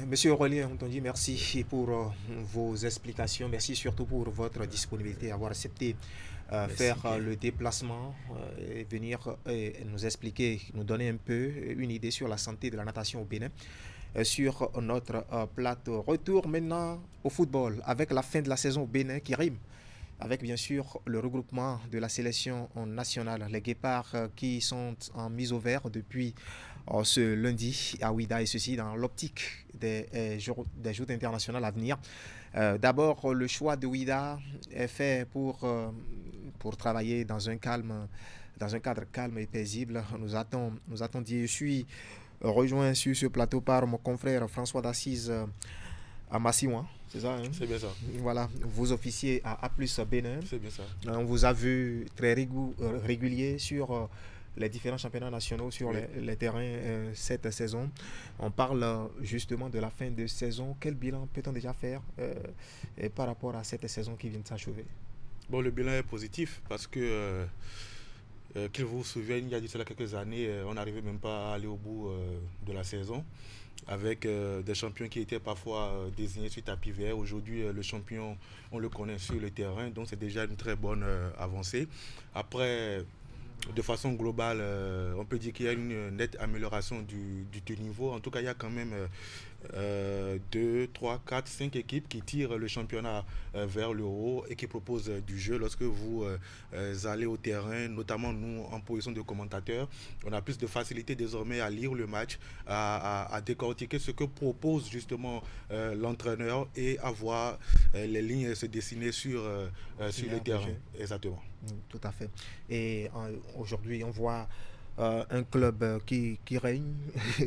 Monsieur Aurélien, on te dit merci pour vos explications. Merci surtout pour votre disponibilité, avoir accepté faire le déplacement et venir nous expliquer, nous donner un peu une idée sur la santé de la natation au Bénin. Sur notre plateau. Retour maintenant au football avec la fin de la saison au Bénin qui rime avec bien sûr le regroupement de la sélection nationale. Les Guépards qui sont en mise au vert depuis ce lundi à Ouida, et ceci dans l'optique des Jeux internationaux à venir. D'abord, le choix de Ouida est fait pour travailler dans un cadre calme et paisible. Nous attendions, je suis rejoint sur ce plateau par mon confrère François d'Assise à Massiouin, c'est ça, hein? C'est bien ça. Voilà, vous officiez à A+ Bénin. C'est bien ça. On vous a vu très régulier sur les différents championnats nationaux, sur les terrains cette saison. On parle justement de la fin de saison. Quel bilan peut-on déjà faire par rapport à cette saison qui vient de s'achever? Bon, le bilan est positif parce que qu'il vous souvienne, il y a cela quelques années, on n'arrivait même pas à aller au bout de la saison avec des champions qui étaient parfois désignés sur tapis vert. Aujourd'hui, le champion, on le connaît sur le terrain, donc c'est déjà une très bonne avancée. Après, de façon globale, on peut dire qu'il y a une nette amélioration du niveau. En tout cas, il y a quand même 2, 3, 4, 5 équipes qui tirent le championnat vers le haut et qui proposent du jeu. Lorsque vous allez au terrain, notamment nous en position de commentateur, on a plus de facilité désormais à lire le match, à décortiquer ce que propose justement l'entraîneur et à voir les lignes se dessiner sur le terrain. Exactement. Tout à fait. Et aujourd'hui, on voit un club qui règne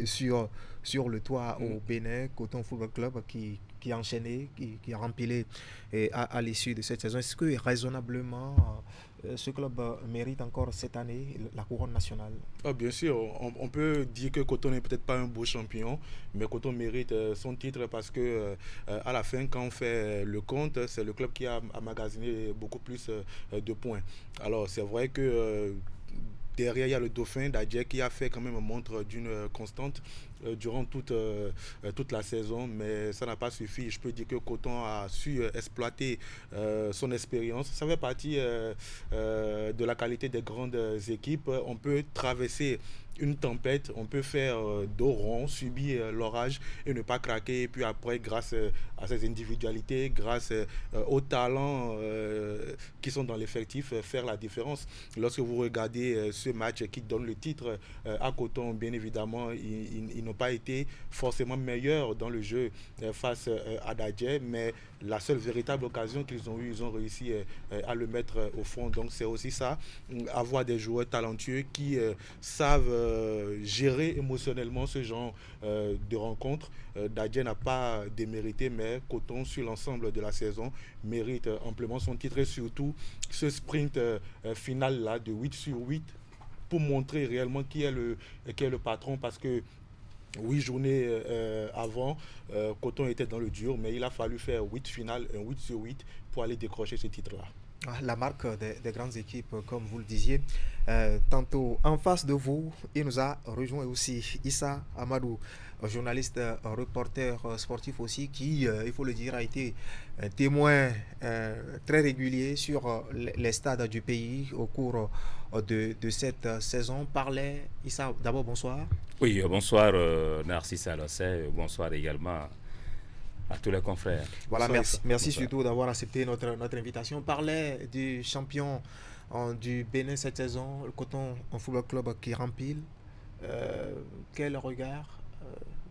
sur le toit au Bénin, Coton Football Club, qui a enchaîné, qui a rempilé à l'issue de cette saison. Est-ce que raisonnablement, ce club mérite encore cette année la couronne nationale? Bien sûr, on peut dire que Coton n'est peut-être pas un beau champion, mais Coton mérite son titre parce que à la fin, quand on fait le compte, c'est le club qui a emmagasiné beaucoup plus de points. Alors c'est vrai que derrière, il y a le Dauphin d'Adjé qui a fait quand même montre d'une constante durant toute la saison, mais ça n'a pas suffi. Je peux dire que Coton a su exploiter son expérience. Ça fait partie de la qualité des grandes équipes. On peut traverser une tempête, on peut faire dos rond, subir l'orage et ne pas craquer. Et puis après, grâce à ces individualités, grâce aux talents qui sont dans l'effectif, faire la différence. Lorsque vous regardez ce match qui donne le titre à Coton, bien évidemment, ils n'ont pas été forcément meilleurs dans le jeu face à Dadje, mais la seule véritable occasion qu'ils ont eue, ils ont réussi à le mettre au fond. Donc c'est aussi ça, avoir des joueurs talentueux qui savent gérer émotionnellement ce genre de rencontres. Dadje n'a pas démérité, mais Coton, sur l'ensemble de la saison, mérite amplement son titre et surtout ce sprint final là de 8 sur 8 pour montrer réellement qui est le patron, parce que 8 journées avant, Coton était dans le dur, mais il a fallu faire 8 finales, un 8 sur 8 pour aller décrocher ce titre-là. La marque des grandes équipes, comme vous le disiez, tantôt en face de vous, il nous a rejoint aussi Issa Amadou, journaliste, reporter sportif aussi, qui, il faut le dire, a été un témoin très régulier sur les stades du pays au cours de cette saison. Parlait Issa, d'abord bonsoir. Oui, bonsoir Narcisse Alossé, bonsoir également à tous les confrères. Voilà, merci surtout d'avoir accepté notre invitation. On parlait du champion du Bénin cette saison, le Coton Football Club qui rempile. Quel regard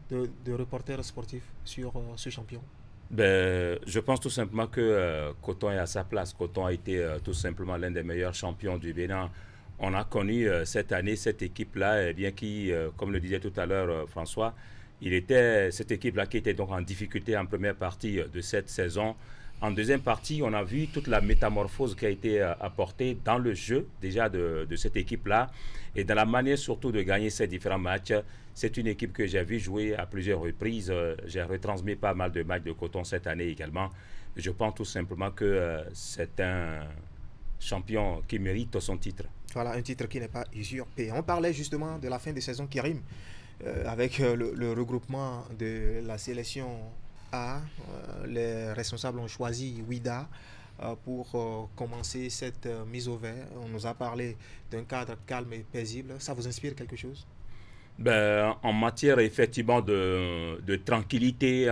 de reporter sportif sur ce champion? Je pense tout simplement que Coton est à sa place. Coton a été tout simplement l'un des meilleurs champions du Bénin on a connu cette année cette équipe-là, bien qui, comme le disait tout à l'heure François, cette équipe-là qui était donc en difficulté en première partie de cette saison. En deuxième partie, on a vu toute la métamorphose qui a été apportée dans le jeu déjà de cette équipe-là et dans la manière surtout de gagner ces différents matchs. C'est une équipe que j'ai vu jouer à plusieurs reprises. J'ai retransmis pas mal de matchs de Coton cette année également. Je pense tout simplement que c'est un champion qui mérite son titre. Voilà, un titre qui n'est pas usurpé. On parlait justement de la fin de saison qui rime avec le regroupement de la sélection A. Les responsables ont choisi Ouida pour commencer cette mise au vert. On nous a parlé d'un cadre calme et paisible. Ça vous inspire quelque chose? En matière effectivement de tranquillité,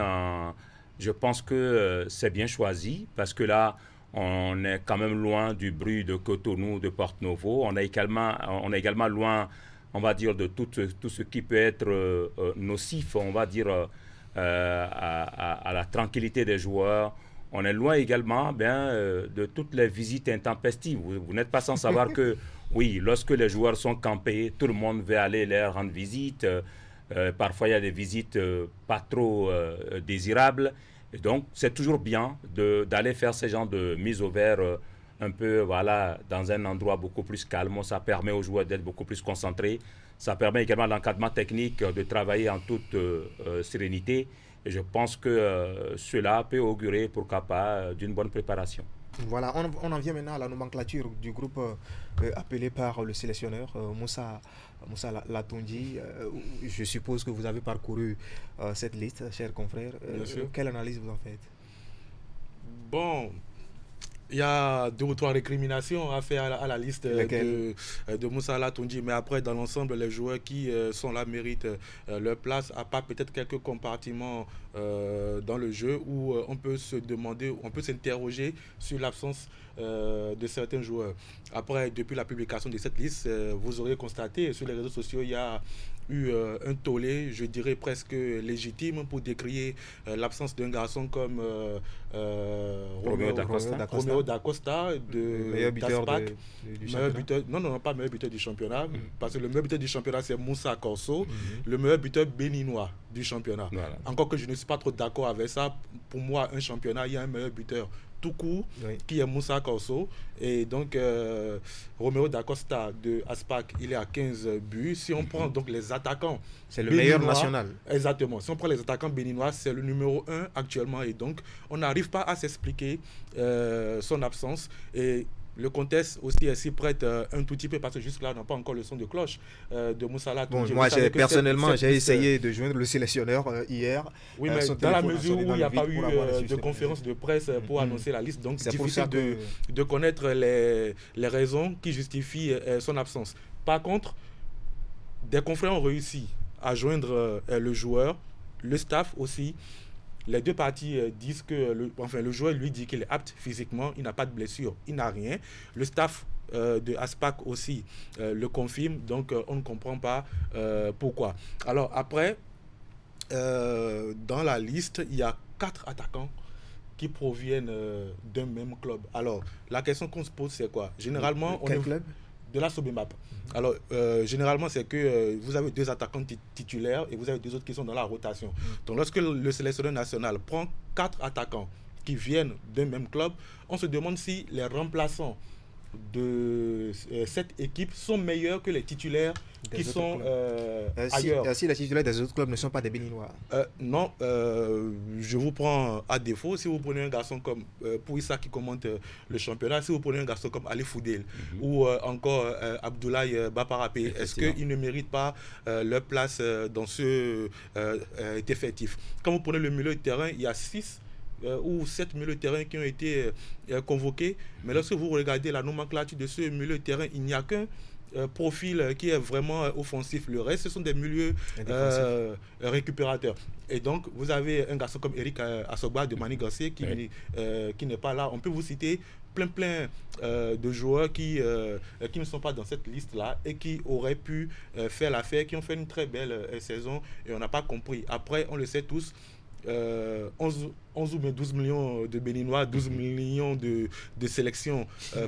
je pense que c'est bien choisi parce que là, on est quand même loin du bruit de Cotonou, de Porto-Novo. On est également loin, on va dire, de tout ce qui peut être nocif, on va dire, à la tranquillité des joueurs. On est loin également de toutes les visites intempestives. Vous n'êtes pas sans savoir que, oui, lorsque les joueurs sont campés, tout le monde veut aller leur rendre visite. Parfois, il y a des visites pas trop désirables. Et donc, c'est toujours bien d'aller faire ce genre de mise au vert un peu, voilà, dans un endroit beaucoup plus calme. Ça permet aux joueurs d'être beaucoup plus concentrés. Ça permet également à l'encadrement technique de travailler en toute sérénité. Et je pense que cela peut augurer, pourquoi pas, d'une bonne préparation. Voilà, on en vient maintenant à la nomenclature du groupe appelé par le sélectionneur Moussa Latondi. Je suppose que vous avez parcouru cette liste, chers confrères. Quelle analyse vous en faites? Bon, il y a 2 ou 3 récriminations à faire à la liste de Moussa Latondi, mais après, dans l'ensemble, les joueurs qui sont là méritent leur place, à part peut-être quelques compartiments dans le jeu où on peut se demander, on peut s'interroger sur l'absence de certains joueurs. Après, depuis la publication de cette liste, vous aurez constaté sur les réseaux sociaux, il y a eu un tollé, je dirais presque légitime, pour décrier l'absence d'un garçon comme Romeo Dacosta de d'Aspac, pas meilleur buteur du championnat, parce que le meilleur buteur du championnat c'est Moussa Corso, le meilleur buteur béninois du championnat. Voilà. Encore que je ne suis pas trop d'accord avec ça, pour moi un championnat, il y a un meilleur buteur tout court, qui est Moussa Corso, et donc Romeo Dacosta de Aspac, il est à 15 buts. Si on prend donc les attaquants, c'est le meilleur national. Exactement. Si on prend les attaquants béninois, c'est le numéro 1 actuellement, et donc on n'arrive pas à s'expliquer son absence. Et le contexte aussi s'y prête un tout petit peu, parce que jusque-là, on n'a pas encore le son de cloche de Moussa Latondi. Moi, personnellement, j'ai essayé de joindre le sélectionneur hier. Oui, mais dans la mesure où il n'y a pas eu de conférence de presse pour annoncer la liste, donc c'est difficile de connaître les raisons qui justifient son absence. Par contre, des confrères ont réussi à joindre le joueur, le staff aussi. Les deux parties disent que le joueur lui dit qu'il est apte physiquement, il n'a pas de blessure, il n'a rien. Le staff de Aspac aussi le confirme, donc on ne comprend pas pourquoi. Alors après, dans la liste, il y a 4 attaquants qui proviennent d'un même club. Alors la question qu'on se pose, c'est quoi? Généralement, quel club? De la Sobemap. Alors, généralement, c'est que vous avez 2 attaquants titulaires et vous avez 2 autres qui sont dans la rotation. Donc, lorsque le sélectionneur national prend 4 attaquants qui viennent d'un même club, on se demande si les remplaçants de cette équipe sont meilleurs que les titulaires qui sont ailleurs. Si les titulaires des autres clubs ne sont pas des Béninois? Non, je vous prends à défaut. Si vous prenez un garçon comme Pouissa qui commente le championnat, si vous prenez un garçon comme Ali Foudel ou encore Abdoulaye Baparapé, est-ce qu'ils ne méritent pas leur place dans ce effectif? Quand vous prenez le milieu de terrain, il y a 6 ou 7 milieux de terrain qui ont été convoqués, mais lorsque vous regardez la nomenclature de ce milieu de terrain, il n'y a qu'un profil qui est vraiment offensif. Le reste, ce sont des milieux récupérateurs. Et donc, vous avez un garçon comme Eric Asogba de Mani Garcia qui n'est pas là. On peut vous citer plein de joueurs qui ne sont pas dans cette liste-là et qui auraient pu faire l'affaire, qui ont fait une très belle saison et on n'a pas compris. Après, on le sait tous, 11 ou bien 12 millions de Béninois, 12 millions de sélections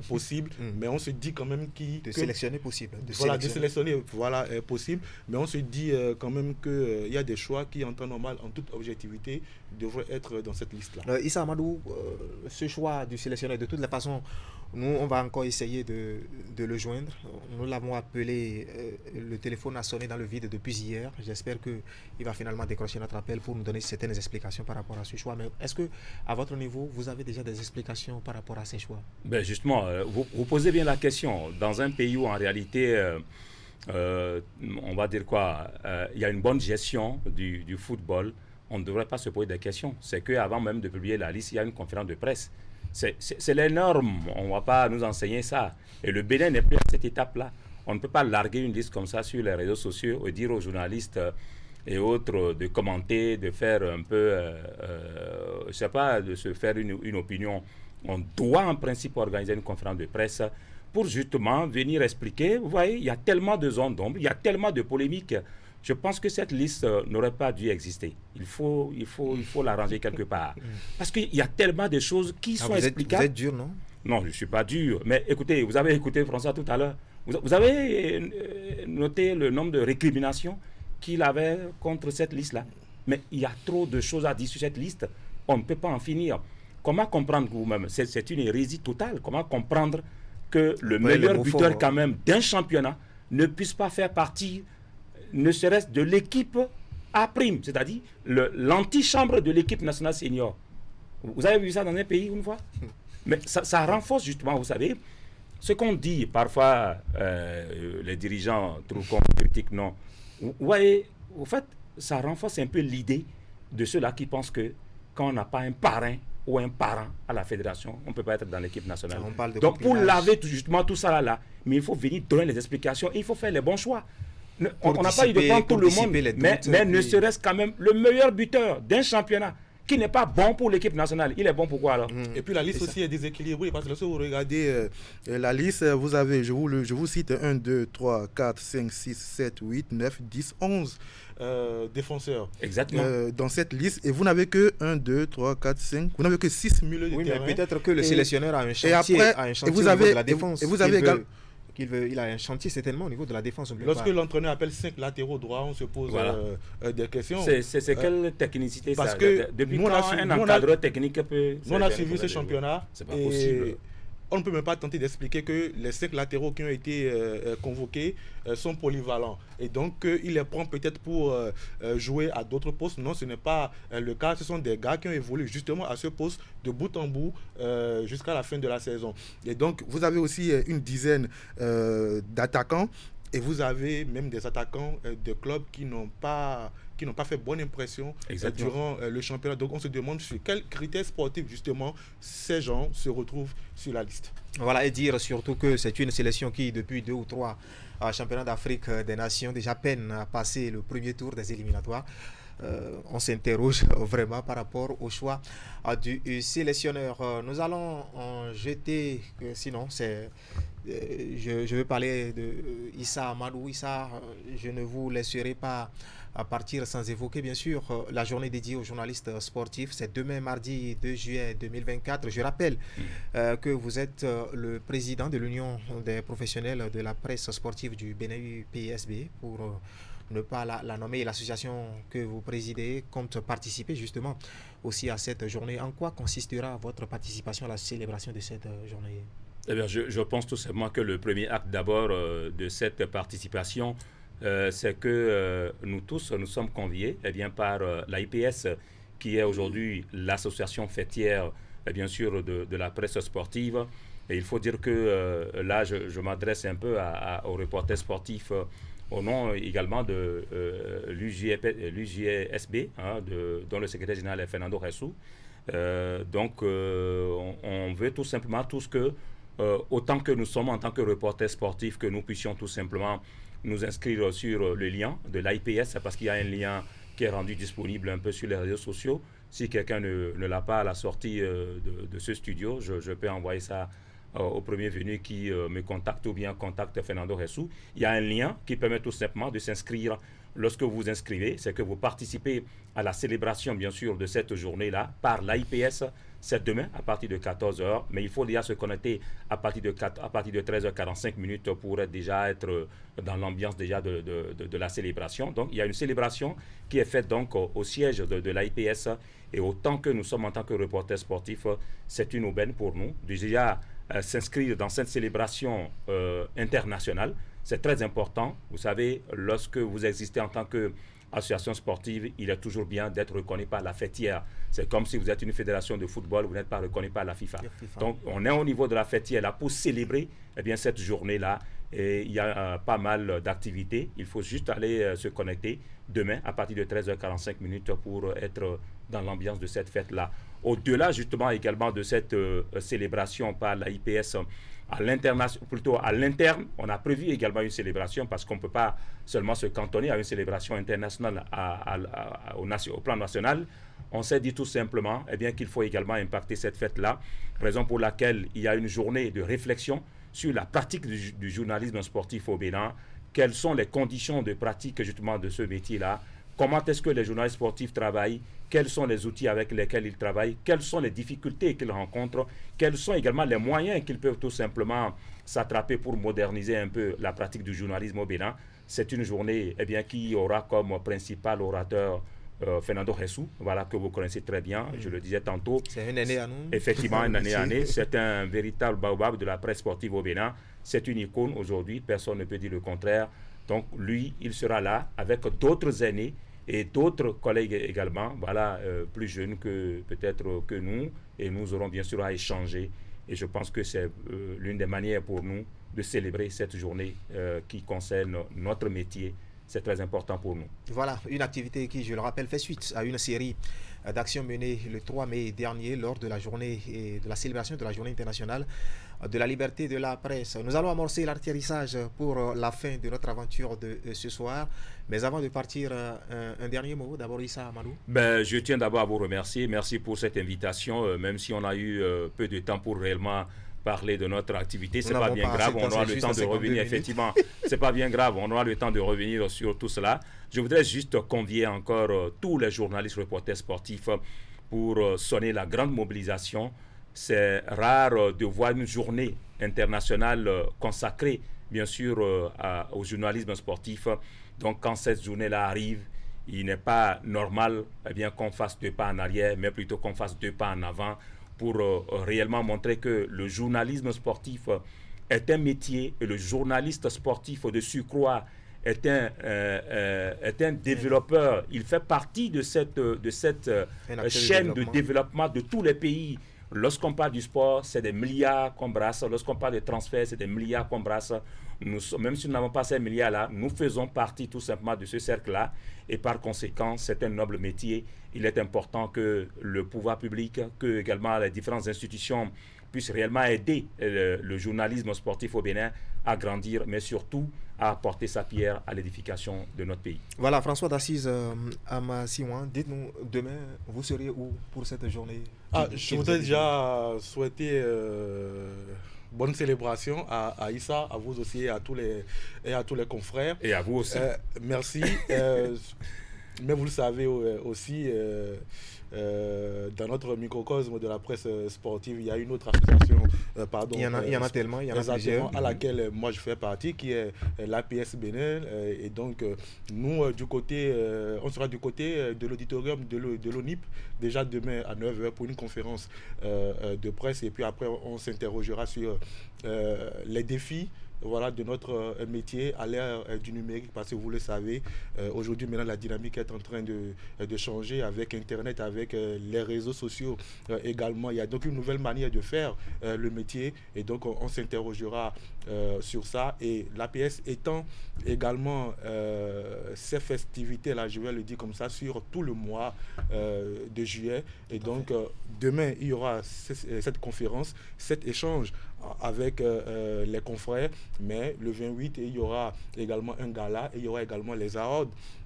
possibles, mais on se dit quand même sélectionner possible. De sélectionner possible, mais on se dit quand même qu'il y a des choix qui, en temps normal, en toute objectivité, devraient être dans cette liste-là. Issa Amadou, ce choix du sélectionneur, de toutes les façons, nous, on va encore essayer de le joindre. Nous l'avons appelé, le téléphone a sonné dans le vide depuis hier. J'espère qu'il va finalement décrocher notre appel pour nous donner certaines explications par rapport à ce choix. Mais est-ce que, à votre niveau, vous avez déjà des explications par rapport à ces choix? Ben justement, vous posez bien la question. Dans un pays où, en réalité, on va dire quoi, il y a une bonne gestion du football, on ne devrait pas se poser des questions. C'est qu'avant même de publier la liste, il y a une conférence de presse. C'est les normes, on ne va pas nous enseigner ça. Et le Bénin n'est plus à cette étape-là. On ne peut pas larguer une liste comme ça sur les réseaux sociaux et dire aux journalistes et autres de commenter, de faire un peu, je ne sais pas, de se faire une opinion. On doit en principe organiser une conférence de presse pour justement venir expliquer. Vous voyez, il y a tellement de zones d'ombre, il y a tellement de polémiques. Je pense que cette liste n'aurait pas dû exister. Il faut l'arranger quelque part. Parce qu'il y a tellement de choses qui sont explicables. Vous êtes dur, non? Non, je ne suis pas dur. Mais écoutez, vous avez écouté François tout à l'heure. Vous avez noté le nombre de récriminations qu'il avait contre cette liste-là. Mais il y a trop de choses à dire sur cette liste. On ne peut pas en finir. Comment comprendre vous-même? C'est une hérésie totale. Comment comprendre que le meilleur buteur quand même d'un championnat ne puisse pas faire partie, ne serait-ce de l'équipe A', c'est-à-dire l'antichambre de l'équipe nationale senior. Vous avez vu ça dans un pays une fois? Mais ça renforce justement, vous savez, ce qu'on dit parfois, les dirigeants trouvent qu'on critique, non. Vous voyez, au fait, ça renforce un peu l'idée de ceux-là qui pensent que quand on n'a pas un parrain ou un parent à la fédération, on ne peut pas être dans l'équipe nationale. Donc pour laver justement tout ça là, mais il faut venir donner les explications et il faut faire les bons choix. On n'a pas eu de prendre tout le monde, mais ne serait-ce quand même le meilleur buteur d'un championnat qui n'est pas bon pour l'équipe nationale. Il est bon pourquoi alors? Et puis la liste aussi est déséquilibrée parce que lorsque vous regardez la liste, vous avez, je vous cite 1, 2, 3, 4, 5, 6, 7, 8, 9, 10, 11 défenseurs. Exactement. Dans cette liste, et vous n'avez que 1, 2, 3, 4, 5, vous n'avez que 6 milieux de terrain. Mais peut-être que le sélectionneur a un chantier, au niveau de la défense. Et vous avez également... Il a un chantier certainement au niveau de la défense. Lorsque l'entraîneur appelle 5 latéraux droits, on se pose des questions. C'est quelle technicité parce ça? Que depuis quand un encadreur technique peut... Nous on a suivi ce championnat. C'est pas possible. On ne peut même pas tenter d'expliquer que les 5 latéraux qui ont été convoqués sont polyvalents. Et donc, il les prend peut-être pour jouer à d'autres postes. Non, ce n'est pas le cas. Ce sont des gars qui ont évolué justement à ce poste de bout en bout jusqu'à la fin de la saison. Et donc, vous avez aussi une dizaine d'attaquants. Et vous avez même des attaquants de clubs qui n'ont pas fait bonne impression durant le championnat. Donc on se demande sur quels critères sportifs justement ces gens se retrouvent sur la liste. Voilà, et dire surtout que c'est une sélection qui depuis 2 ou 3 championnats d'Afrique des Nations déjà peine à passer le premier tour des éliminatoires. On s'interroge vraiment par rapport au choix du sélectionneur. Nous allons en jeter, sinon je veux parler de Issa Amadou. Issa, je ne vous laisserai pas partir sans évoquer bien sûr la journée dédiée aux journalistes sportifs. C'est demain mardi 2 juillet 2024. Je rappelle que vous êtes le président de l'Union des professionnels de la presse sportive du Bénin PSB pour ne pas la nommer. L'association que vous présidez compte participer justement aussi à cette journée. En quoi consistera votre participation à la célébration de cette journée? Eh bien, je pense tout simplement que le premier acte d'abord de cette participation, c'est que nous tous, nous sommes conviés par l'AIPS, qui est aujourd'hui l'association fêtière, bien sûr, de la presse sportive. Et il faut dire que là, je m'adresse un peu aux reporters sportifs au nom également de l'UJSB, dont le secrétaire général est Fernando Ressou. Donc, on veut tout simplement tous que, autant que nous sommes en tant que reporters sportifs, que nous puissions tout simplement nous inscrire sur le lien de l'AIPS, parce qu'il y a un lien qui est rendu disponible un peu sur les réseaux sociaux. Si quelqu'un ne l'a pas à la sortie de ce studio, je peux envoyer ça au premier venu qui me contacte ou bien contacte Fernando Ressou. Il y a un lien qui permet tout simplement de s'inscrire. Lorsque vous vous inscrivez, c'est que vous participez à la célébration, bien sûr, de cette journée-là par l'AIPS. C'est demain à partir de 14h, mais il faut déjà se connecter à partir de 13h45 pour déjà être dans l'ambiance déjà de la célébration. Donc, il y a une célébration qui est faite donc au siège de l'AIPS, et autant que nous sommes en tant que reporters sportifs, c'est une aubaine pour nous de déjà s'inscrire dans cette célébration internationale. C'est très important. Vous savez, lorsque vous existez en tant qu'association sportive, il est toujours bien d'être reconnu par la fêtière. C'est comme si vous êtes une fédération de football, vous n'êtes pas reconnu par la FIFA. Donc, on est au niveau de la fêtière là pour célébrer cette journée-là. Et il y a pas mal d'activités. Il faut juste aller se connecter demain à partir de 13h45 pour être dans l'ambiance de cette fête-là. Au-delà justement également de cette célébration par la IPS, à l'interne, on a prévu également une célébration parce qu'on ne peut pas seulement se cantonner à une célébration internationale au plan national. On s'est dit tout simplement qu'il faut également impacter cette fête-là, raison pour laquelle il y a une journée de réflexion sur la pratique du journalisme sportif au Bénin. Quelles sont les conditions de pratique justement de ce métier-là? Comment est-ce que les journalistes sportifs travaillent? Quels sont les outils avec lesquels ils travaillent? Quelles sont les difficultés qu'ils rencontrent? Quels sont également les moyens qu'ils peuvent tout simplement s'attraper pour moderniser un peu la pratique du journalisme au Bénin? C'est une journée qui aura comme principal orateur Fernando Ressou, que vous connaissez très bien, je le disais tantôt. C'est une année à nous. Effectivement, une année à année. C'est un véritable baobab de la presse sportive au Bénin. C'est une icône aujourd'hui, personne ne peut dire le contraire. Donc lui, il sera là avec d'autres aînés et d'autres collègues également, plus jeunes que peut-être que nous, et nous aurons bien sûr à échanger. Et je pense que c'est l'une des manières pour nous de célébrer cette journée qui concerne notre métier. C'est très important pour nous. Voilà, une activité qui, je le rappelle, fait suite à une série d'actions menées le 3 mai dernier lors de la journée et de la célébration de la journée internationale de la liberté de la presse. Nous allons amorcer l'atterrissage pour la fin de notre aventure de ce soir. Mais avant de partir, un dernier mot. D'abord, Issa Amadou. Je tiens d'abord à vous remercier. Merci pour cette invitation, même si on a eu peu de temps pour réellement parler de notre activité. C'est pas bien grave, on aura le temps de revenir, effectivement. C'est pas bien grave, on aura le temps de revenir sur tout cela. Je voudrais juste convier encore tous les journalistes reporters sportifs pour sonner la grande mobilisation. C'est rare de voir une journée internationale consacrée, bien sûr, au journalisme sportif. Donc, quand cette journée-là arrive, il n'est pas normal qu'on fasse 2 pas en arrière, mais plutôt qu'on fasse 2 pas en avant, pour réellement montrer que le journalisme sportif est un métier et le journaliste sportif de surcroît est un développeur. Il fait partie de cette chaîne de développement de tous les pays. Lorsqu'on parle du sport, c'est des milliards qu'on brasse. Lorsqu'on parle de transfert, c'est des milliards qu'on brasse. Même si nous n'avons pas ces milliards-là, nous faisons partie tout simplement de ce cercle-là. Et par conséquent, c'est un noble métier. Il est important que le pouvoir public, que également les différentes institutions puissent réellement aider le journalisme sportif au Bénin à grandir, mais surtout à apporter sa pierre à l'édification de notre pays. Voilà, François d'Assise Amassiouan, dites-nous, demain, vous serez où pour cette journée? Je voudrais déjà souhaiter bonne célébration à Issa, à vous aussi et à tous les confrères. Et à vous aussi. Merci. Mais vous le savez aussi, dans notre microcosme de la presse sportive, il y a une autre association, il y en a tellement, il y en a plusieurs. À laquelle moi je fais partie, qui est l'APS Bénin. Et donc, nous, on sera du côté de l'auditorium de l'ONIP, déjà demain à 9h pour une conférence de presse. Et puis après, on s'interrogera sur les défis de notre métier à l'ère du numérique, parce que vous le savez, aujourd'hui maintenant la dynamique est en train de changer avec Internet, avec les réseaux sociaux également. Il y a donc une nouvelle manière de faire le métier, et donc on s'interrogera sur ça. Et l'APS étant également ces festivités-là, je vais le dire comme ça, sur tout le mois de juillet. Et donc demain, il y aura cette conférence, cet échange avec les confrères, mais le 28, il y aura également un gala et il y aura également les awards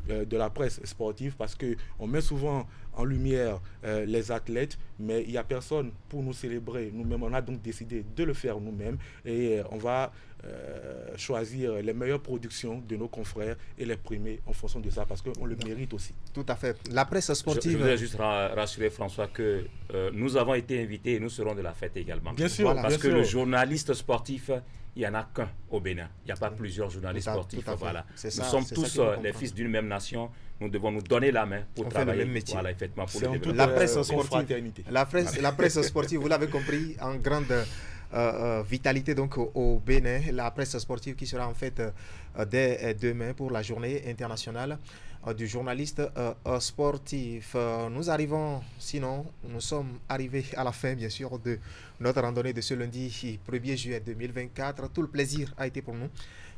de la presse sportive parce qu'on met souvent en lumière les athlètes, mais il n'y a personne pour nous célébrer nous-mêmes. On a donc décidé de le faire nous-mêmes et on va choisir les meilleures productions de nos confrères et les primer en fonction de ça parce qu'on le mérite aussi. Tout à fait. La presse sportive... Je voudrais juste rassurer François que nous avons été invités et nous serons de la fête également. Bien sûr. Parce que bien le sûr. journaliste sportif, il n'y en a qu'un au Bénin. Il n'y a pas plusieurs journalistes sportifs. Voilà. Nous sommes tous les fils d'une même nation. Nous devons nous donner la main pour travailler. Même métier. Voilà, effectivement, pour C'est le toute La développement. presse sportive, la presse sportive, vous l'avez compris, en grande vitalité donc au Bénin. La presse sportive qui sera en fait dès demain pour la journée internationale du journaliste sportif. Nous arrivons, sinon, nous sommes arrivés à la fin, bien sûr, de notre randonnée de ce lundi 1er juillet 2024. Tout le plaisir a été pour nous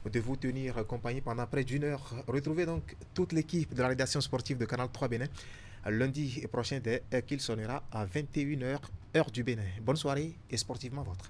de vous tenir compagnie pendant près d'une heure. Retrouvez donc toute l'équipe de la rédaction sportive de Canal 3 Bénin lundi prochain dès qu'il sonnera à 21h, heure du Bénin. Bonne soirée et sportivement vôtre.